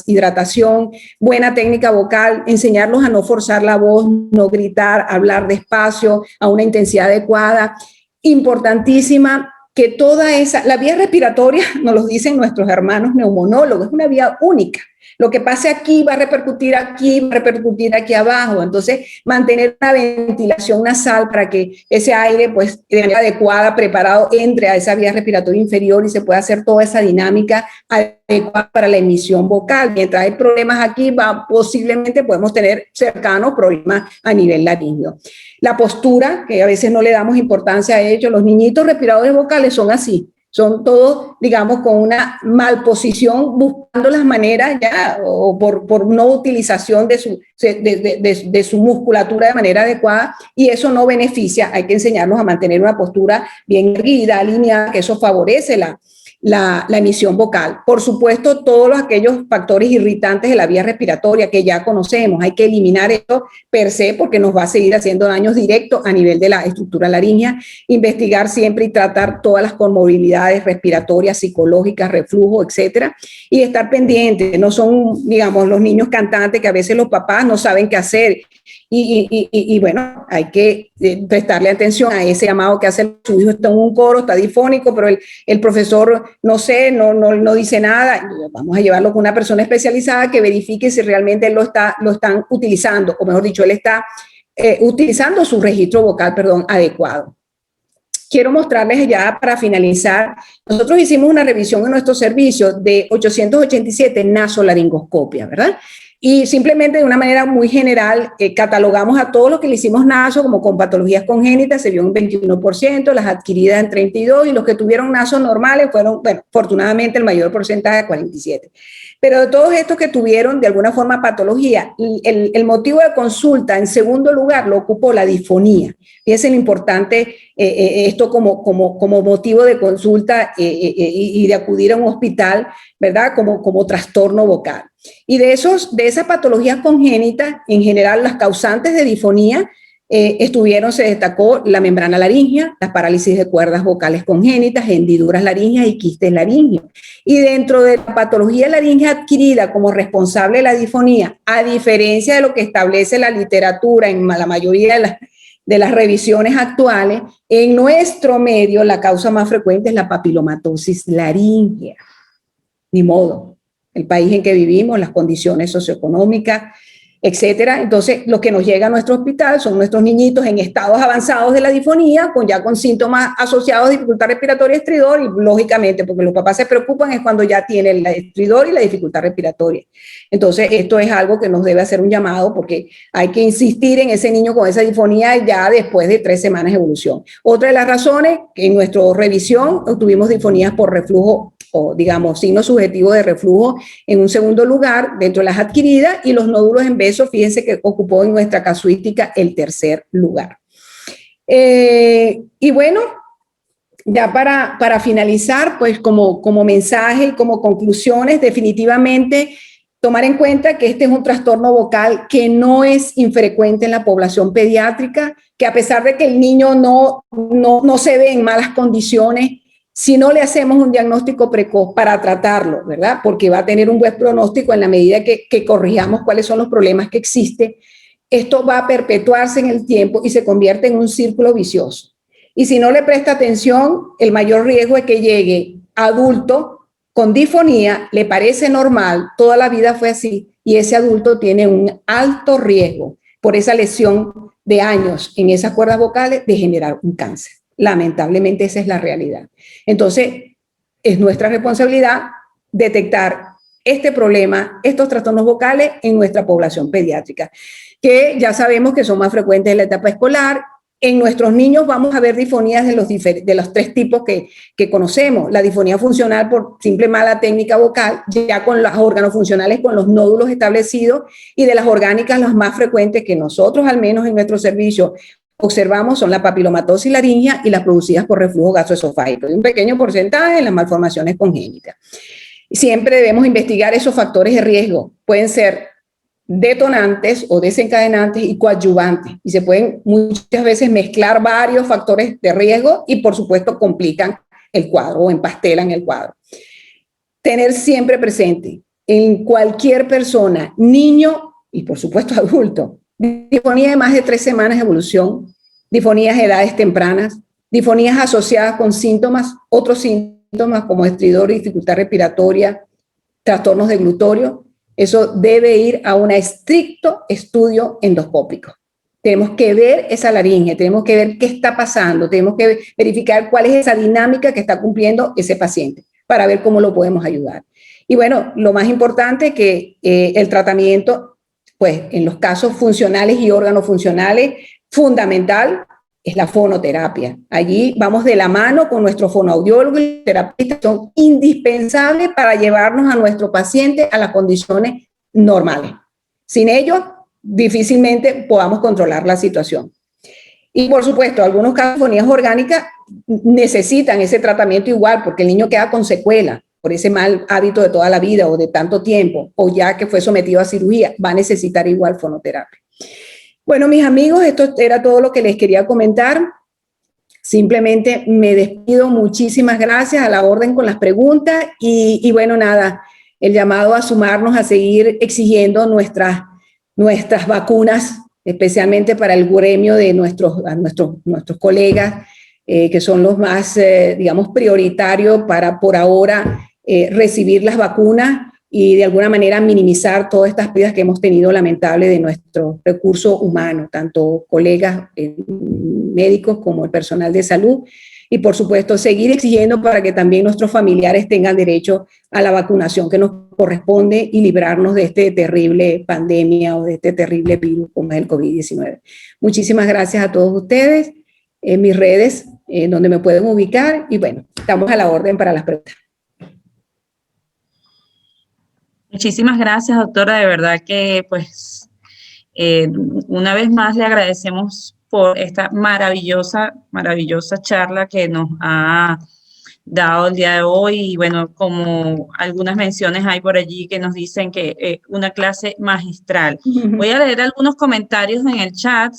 hidratación, buena técnica vocal, enseñarlos a no forzar la voz, no gritar, hablar despacio, a una intensidad adecuada. Importantísima que la vía respiratoria, nos lo dicen nuestros hermanos neumonólogos, es una vía única. Lo que pase aquí va a repercutir aquí, va a repercutir aquí abajo. Entonces, mantener una ventilación nasal para que ese aire, pues, de manera adecuada, preparado, entre a esa vía respiratoria inferior y se pueda hacer toda esa dinámica adecuada para la emisión vocal. Mientras hay problemas aquí, posiblemente podemos tener cercanos problemas a nivel laríngeo. La postura, que a veces no le damos importancia a ello, los niñitos respiradores vocales son así. Son todos, digamos, con una malposición, buscando las maneras ya, o por no utilización de su musculatura de manera adecuada, y eso no beneficia. Hay que enseñarlos a mantener una postura bien erguida, alineada, que eso favorece la emisión vocal. Por supuesto, todos aquellos factores irritantes de la vía respiratoria que ya conocemos, hay que eliminar esto per se porque nos va a seguir haciendo daños directos a nivel de la estructura laríngea, investigar siempre y tratar todas las comorbilidades respiratorias, psicológicas, reflujo, etcétera, y estar pendientes. No son, digamos, los niños cantantes que a veces los papás no saben qué hacer. Y bueno, hay que prestarle atención a ese llamado que hace su hijo, está en un coro, está difónico, pero el profesor, no sé, no dice nada. Vamos a llevarlo con una persona especializada que verifique si realmente lo están utilizando, o mejor dicho, él está utilizando su registro vocal, adecuado. Quiero mostrarles ya para finalizar, nosotros hicimos una revisión en nuestro servicio de 887 nasolaringoscopia, ¿verdad? Y simplemente de una manera muy general catalogamos a todos los que le hicimos naso como con patologías congénitas, se vio un 21%, las adquiridas en 32%, y los que tuvieron nasos normales fueron, bueno, afortunadamente el mayor porcentaje, 47%. Pero de todos estos que tuvieron de alguna forma patología, el motivo de consulta en segundo lugar lo ocupó la disfonía. Fíjense lo importante esto como motivo de consulta y de acudir a un hospital, ¿verdad? Como trastorno vocal. Y de esas patologías congénitas, en general las causantes de disfonía, se destacó la membrana laríngea, las parálisis de cuerdas vocales congénitas, hendiduras laríngeas y quistes laringeos. Y dentro de la patología laríngea adquirida como responsable de la disfonía, a diferencia de lo que establece la literatura en la mayoría de las revisiones actuales, en nuestro medio la causa más frecuente es la papilomatosis laríngea. Ni modo. el país en que vivimos, las condiciones socioeconómicas, etcétera. Entonces, lo que nos llega a nuestro hospital son nuestros niñitos en estados avanzados de la disfonía, con síntomas asociados a dificultad respiratoria, estridor, y lógicamente, porque los papás se preocupan, es cuando ya tienen el estridor y la dificultad respiratoria. Entonces, esto es algo que nos debe hacer un llamado, porque hay que insistir en ese niño con esa disfonía ya después de 3 semanas de evolución. Otra de las razones, que en nuestra revisión tuvimos disfonías por reflujo, o digamos, signo subjetivo de reflujo en un segundo lugar dentro de las adquiridas, y los nódulos en beso, fíjense que ocupó en nuestra casuística el tercer lugar. Y bueno, ya para finalizar, pues como mensaje y como conclusiones, definitivamente tomar en cuenta que este es un trastorno vocal que no es infrecuente en la población pediátrica, que a pesar de que el niño no se ve en malas condiciones, si no le hacemos un diagnóstico precoz para tratarlo, ¿verdad? Porque va a tener un buen pronóstico en la medida que corrijamos cuáles son los problemas que existen, esto va a perpetuarse en el tiempo y se convierte en un círculo vicioso. Y si no le presta atención, el mayor riesgo es que llegue adulto con disfonía, le parece normal, toda la vida fue así, y ese adulto tiene un alto riesgo por esa lesión de años en esas cuerdas vocales de generar un cáncer. Lamentablemente esa es la realidad. Entonces, es nuestra responsabilidad detectar este problema, estos trastornos vocales en nuestra población pediátrica, que ya sabemos que son más frecuentes en la etapa escolar. En nuestros niños vamos a ver disfonías de los 3 tipos que conocemos. La disfonía funcional por simple mala técnica vocal, ya con los órganos funcionales con los nódulos establecidos, y de las orgánicas las más frecuentes que nosotros al menos en nuestro servicio observamos son la papilomatosis laríngea y las producidas por reflujo gastroesofágico, y un pequeño porcentaje en las malformaciones congénitas. Siempre debemos investigar esos factores de riesgo. Pueden ser detonantes o desencadenantes y coadyuvantes, y se pueden muchas veces mezclar varios factores de riesgo y por supuesto complican el cuadro o empastelan el cuadro. Tener siempre presente en cualquier persona, niño y por supuesto adulto, disfonía de más de 3 semanas de evolución, disfonías de edades tempranas, disfonías asociadas con síntomas, otros síntomas como estridor y dificultad respiratoria, trastornos de glutorio. Eso debe ir a un estricto estudio endoscópico. Tenemos que ver esa laringe, tenemos que ver qué está pasando, tenemos que verificar cuál es esa dinámica que está cumpliendo ese paciente para ver cómo lo podemos ayudar. Y bueno, lo más importante que el tratamiento, pues en los casos funcionales y órganos funcionales, fundamental es la fonoterapia. Allí vamos de la mano con nuestro fonoaudiólogo y terapistas, son indispensables para llevarnos a nuestro paciente a las condiciones normales. Sin ellos, difícilmente podamos controlar la situación. Y por supuesto, algunos casos de disfonías orgánicas necesitan ese tratamiento igual, porque el niño queda con secuela por ese mal hábito de toda la vida o de tanto tiempo, o ya que fue sometido a cirugía, va a necesitar igual fonoterapia. Bueno, mis amigos, esto era todo lo que les quería comentar. Simplemente me despido, muchísimas gracias, a la orden con las preguntas, y bueno, nada, el llamado a sumarnos, a seguir exigiendo nuestras vacunas, especialmente para el gremio de nuestros colegas, que son los más, digamos, prioritarios para por ahora recibir las vacunas y de alguna manera minimizar todas estas pérdidas que hemos tenido lamentables de nuestro recurso humano, tanto colegas médicos como el personal de salud, y por supuesto seguir exigiendo para que también nuestros familiares tengan derecho a la vacunación que nos corresponde y librarnos de esta terrible pandemia o de este terrible virus como es el COVID-19. Muchísimas gracias a todos ustedes, en mis redes donde me pueden ubicar, y bueno, estamos a la orden para las preguntas. Muchísimas gracias, doctora. De verdad que, pues, una vez más le agradecemos por esta maravillosa charla que nos ha dado el día de hoy. Y bueno, como algunas menciones hay por allí que nos dicen que una clase magistral. Voy a leer algunos comentarios en el chat.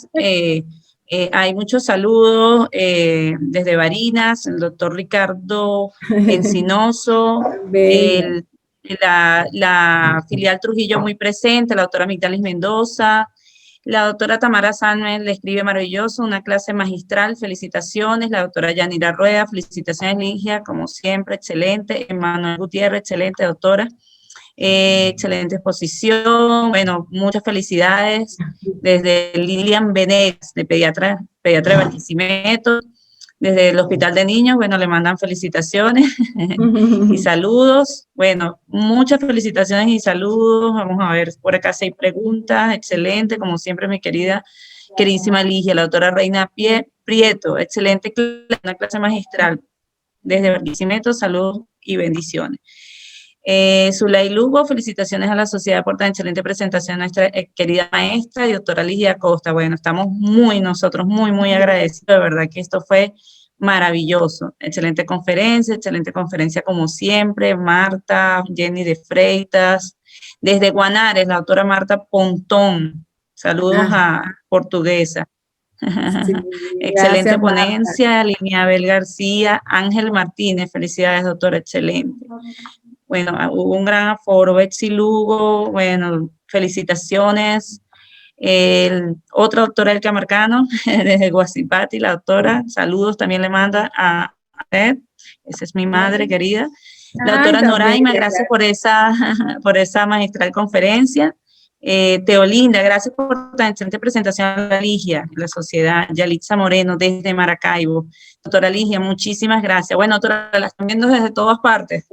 Hay muchos saludos desde Barinas, el doctor Ricardo Encinoso, la filial Trujillo muy presente, la doctora Migdalis Mendoza, la doctora Tamara Sánchez le escribe maravilloso, una clase magistral, felicitaciones, la doctora Yanira Rueda, felicitaciones Ligia, como siempre, excelente, Emanuel Gutiérrez, excelente doctora, excelente exposición, bueno, muchas felicidades desde Lilian Venegas, de pediatra de Barquisimeto, desde el Hospital de Niños, bueno, le mandan felicitaciones y saludos, bueno, muchas felicitaciones y saludos, vamos a ver, por acá 6 preguntas, excelente, como siempre mi queridísima Ligia, la doctora Reina Prieto, excelente una clase magistral, desde Barquisimeto, saludos y bendiciones. Zulay Lugo, felicitaciones a la sociedad por tan excelente presentación, nuestra querida maestra y doctora Ligia Costa. Bueno, estamos nosotros muy agradecidos, de verdad que esto fue maravilloso. Excelente conferencia como siempre. Marta, Jenny de Freitas, desde Guanares, la doctora Marta Pontón. Saludos a Portuguesa. Sí, Excelente gracias, ponencia, Línea Abel García, Ángel Martínez, felicidades, doctora, excelente. Bueno, hubo un gran aforo, Betsy Lugo, bueno, felicitaciones. Otra doctora Elka Marcano, desde Guasipati, la doctora, saludos, también le manda a Ed, esa es mi madre querida. La doctora Noraima, gracias por esa magistral conferencia. Teolinda, gracias por tan excelente presentación a la Ligia, la sociedad. Yalitza Moreno, desde Maracaibo. Doctora Ligia, muchísimas gracias. Bueno, doctora, la están viendo desde todas partes.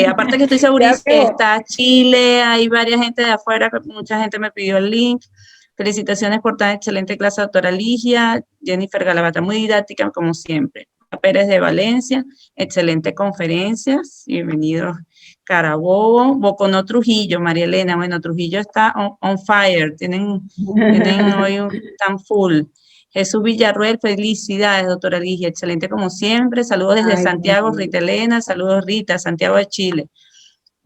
Aparte que estoy segurísima que está Chile, hay varias gente de afuera, mucha gente me pidió el link. Felicitaciones por tan excelente clase, doctora Ligia. Jennifer Galavata, muy didáctica, como siempre. Pérez de Valencia, excelente conferencias, bienvenidos. Carabobo, Boconó Trujillo, María Elena, bueno, Trujillo está on fire, tienen hoy tan full. Jesús Villarruel, felicidades, doctora Ligia, excelente como siempre, saludos desde Santiago, Rita Elena, saludos Rita, Santiago de Chile.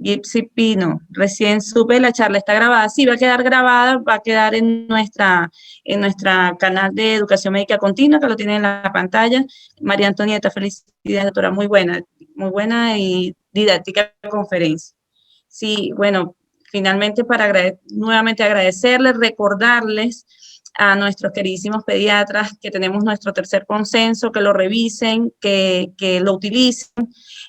Gipsy Pino, recién supe, la charla está grabada, sí, va a quedar grabada, va a quedar en nuestra canal de Educación Médica Continua, que lo tienen en la pantalla. María Antonieta, felicidades, doctora, muy buena y didáctica conferencia. Sí, bueno, finalmente nuevamente agradecerles, recordarles a nuestros queridísimos pediatras que tenemos nuestro tercer consenso, que lo revisen, que lo utilicen,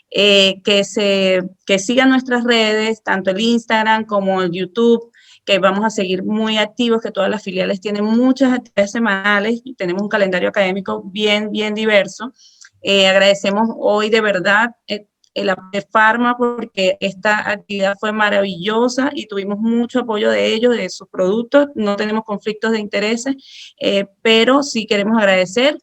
que sigan nuestras redes, tanto el Instagram como el YouTube, que vamos a seguir muy activos, que todas las filiales tienen muchas actividades semanales, y tenemos un calendario académico bien diverso. Agradecemos hoy de verdad el apoyo de Pharma, porque esta actividad fue maravillosa y tuvimos mucho apoyo de ellos, de sus productos. No tenemos conflictos de intereses, pero sí queremos agradecer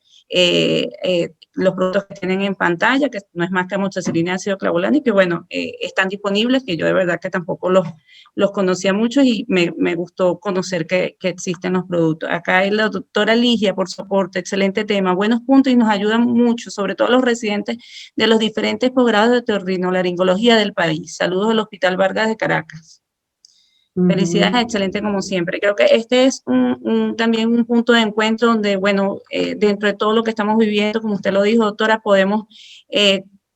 los productos que tienen en pantalla, que no es más que amoxicilina y ácido clavulano, y que bueno, están disponibles, que yo de verdad que tampoco los conocía mucho y me gustó conocer que existen los productos. Acá hay la doctora Ligia por soporte, excelente tema, buenos puntos y nos ayudan mucho, sobre todo los residentes de los diferentes posgrados de otorrinolaringología del país. Saludos al Hospital Vargas de Caracas. Felicidades, excelente como siempre. Creo que este es también un punto de encuentro donde, bueno, dentro de todo lo que estamos viviendo, como usted lo dijo, doctora, podemos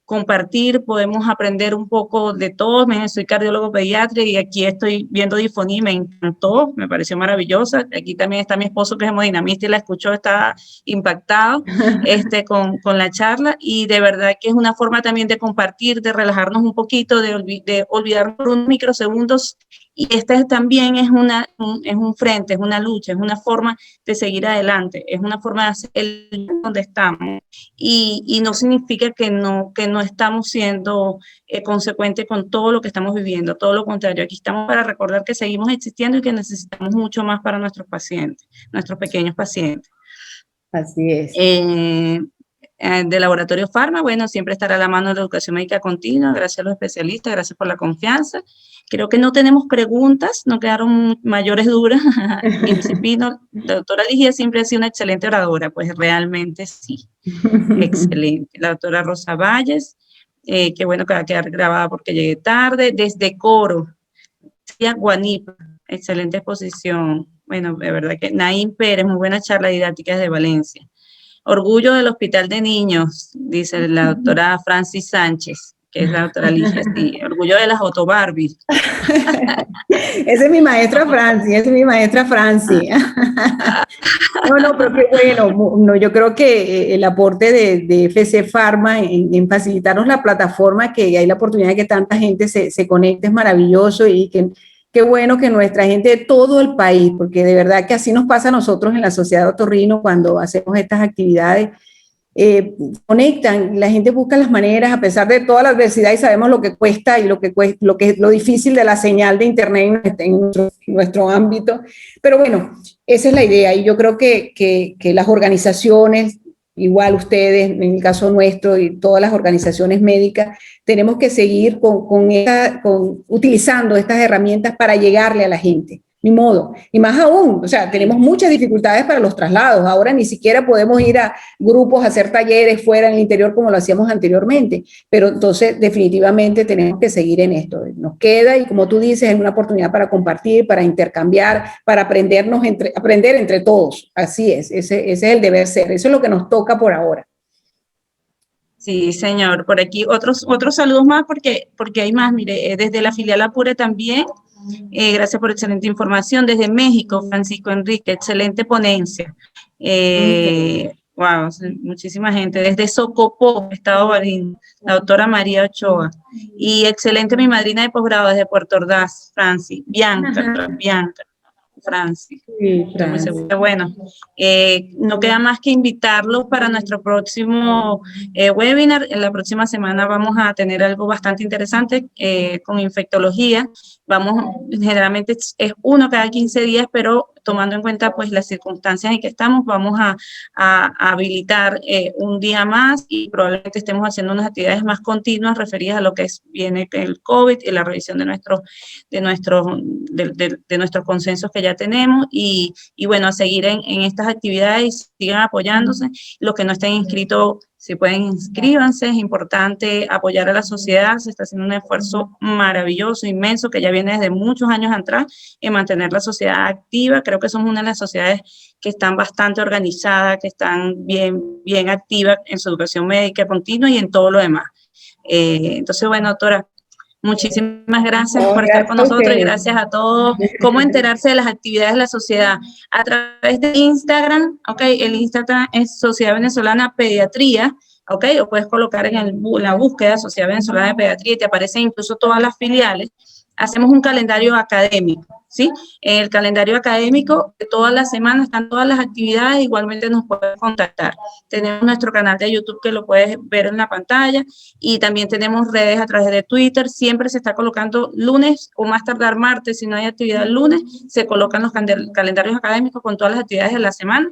compartir, podemos aprender un poco de todo. Soy cardiólogo pediatra y aquí estoy viendo Difoní, me encantó, me pareció maravillosa. Aquí también está mi esposo que es hemodinamista y la escuchó, está impactado con la charla, y de verdad que es una forma también de compartir, de relajarnos un poquito, de olvidarnos por unos microsegundos. Y también es un frente, es una lucha, es una forma de seguir adelante, es una forma de hacer el donde estamos, y no significa que no estamos siendo consecuentes con todo lo que estamos viviendo, todo lo contrario, aquí estamos para recordar que seguimos existiendo y que necesitamos mucho más para nuestros pacientes, nuestros pequeños pacientes. Así es. De Laboratorio Pharma, bueno, siempre estará a la mano de la educación médica continua, gracias a los especialistas, gracias por la confianza. Creo que no tenemos preguntas, no quedaron mayores dudas. La doctora Ligia siempre ha sido una excelente oradora, pues realmente sí, excelente. La doctora Rosa Valles, qué bueno que va a quedar grabada porque llegué tarde. Desde Coro, Guanipa, excelente exposición. Bueno, de verdad que Naín Pérez, muy buena charla didáctica desde Valencia. Orgullo del Hospital de Niños, dice la doctora Francis Sánchez. que es la doctora Ligia, sí, orgullo de las Otto Barbie. Esa es mi maestra Franci, esa es mi maestra Franci. No, pero qué bueno. No, yo creo que el aporte de FC Pharma en facilitarnos la plataforma, que hay la oportunidad de que tanta gente se conecte, es maravilloso, y qué bueno que nuestra gente de todo el país, porque de verdad que así nos pasa a nosotros en la Sociedad de Otorrino cuando hacemos estas actividades, conectan, la gente busca las maneras, a pesar de toda la adversidad, y sabemos lo que cuesta y lo difícil de la señal de internet en nuestro ámbito, pero bueno, esa es la idea, y yo creo que las organizaciones, igual ustedes, en el caso nuestro, y todas las organizaciones médicas, tenemos que seguir utilizando estas herramientas para llegarle a la gente. Ni modo. Y más aún, o sea, tenemos muchas dificultades para los traslados. Ahora ni siquiera podemos ir a grupos a hacer talleres fuera en el interior como lo hacíamos anteriormente. Pero entonces, definitivamente tenemos que seguir en esto. Nos queda, y como tú dices, es una oportunidad para compartir, para intercambiar, para aprender entre todos. Así es, ese es el deber ser. Eso es lo que nos toca por ahora. Sí, señor. Por aquí otros saludos más porque hay más. Mire, desde la filial Apure también. Gracias por excelente información. Desde México, Francisco Enrique, excelente ponencia. Wow, muchísima gente. Desde Socopó, Estado Barín, la doctora María Ochoa. Y excelente mi madrina de posgrado desde Puerto Ordaz, Bianca. Francis. Sí, Estoy muy segura. Bueno, no queda más que invitarlos para nuestro próximo webinar. En la próxima semana vamos a tener algo bastante interesante con infectología. Generalmente es uno cada 15 días, pero tomando en cuenta pues las circunstancias en que estamos, vamos a habilitar un día más, y probablemente estemos haciendo unas actividades más continuas referidas a lo que viene el COVID y la revisión de nuestros consensos que ya tenemos, y bueno, a seguir en estas actividades, sigan apoyándose. Los que no estén inscritos, si pueden, inscríbanse. Es importante apoyar a la sociedad. Se está haciendo un esfuerzo maravilloso, inmenso, que ya viene desde muchos años atrás, en mantener la sociedad activa. Creo que somos una de las sociedades que están bastante organizadas, que están bien activas en su educación médica continua y en todo lo demás. Entonces, bueno, doctora, muchísimas gracias por estar con nosotros, y gracias a todos. ¿Cómo enterarse de las actividades de la sociedad? A través de Instagram, ¿ok? El Instagram es Sociedad Venezolana Pediatría, ¿ok? O puedes colocar en la búsqueda Sociedad Venezolana de Pediatría y te aparecen incluso todas las filiales. Hacemos un calendario académico, ¿sí? En el calendario académico, de todas las semanas están todas las actividades, igualmente nos puedes contactar. Tenemos nuestro canal de YouTube que lo puedes ver en la pantalla, y también tenemos redes a través de Twitter. Siempre se está colocando lunes o más tardar martes, si no hay actividad el lunes, se colocan los calendarios académicos con todas las actividades de la semana.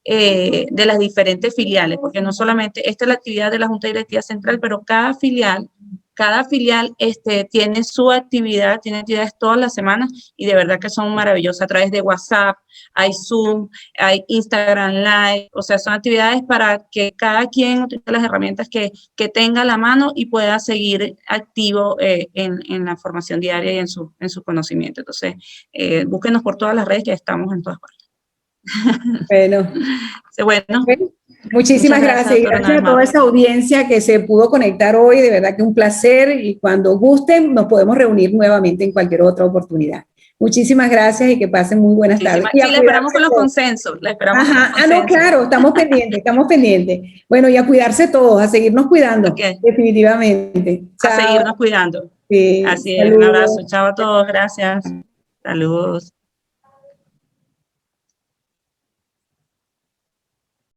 De las diferentes filiales, porque no solamente esta es la actividad de la Junta Directiva Central, pero cada filial tiene su actividad, tiene actividades todas las semanas, y de verdad que son maravillosas. A través de WhatsApp, hay Zoom, hay Instagram Live, o sea, son actividades para que cada quien utilice las herramientas que tenga a la mano y pueda seguir activo en la formación diaria y en su conocimiento. Entonces, búsquenos por todas las redes, que estamos en todas partes. Bueno, muchísimas gracias. Y gracias a toda esa audiencia que se pudo conectar hoy. De verdad que es un placer, y cuando gusten nos podemos reunir nuevamente en cualquier otra oportunidad. Muchísimas gracias y que pasen muy buenas tardes. Sí, la esperamos con los consensos. La esperamos con los consensos. No, claro, estamos pendientes. Bueno, y a cuidarse todos, a seguirnos cuidando, definitivamente. Chao. A seguirnos cuidando. Sí, así es, un abrazo. Chao a todos, gracias. Saludos.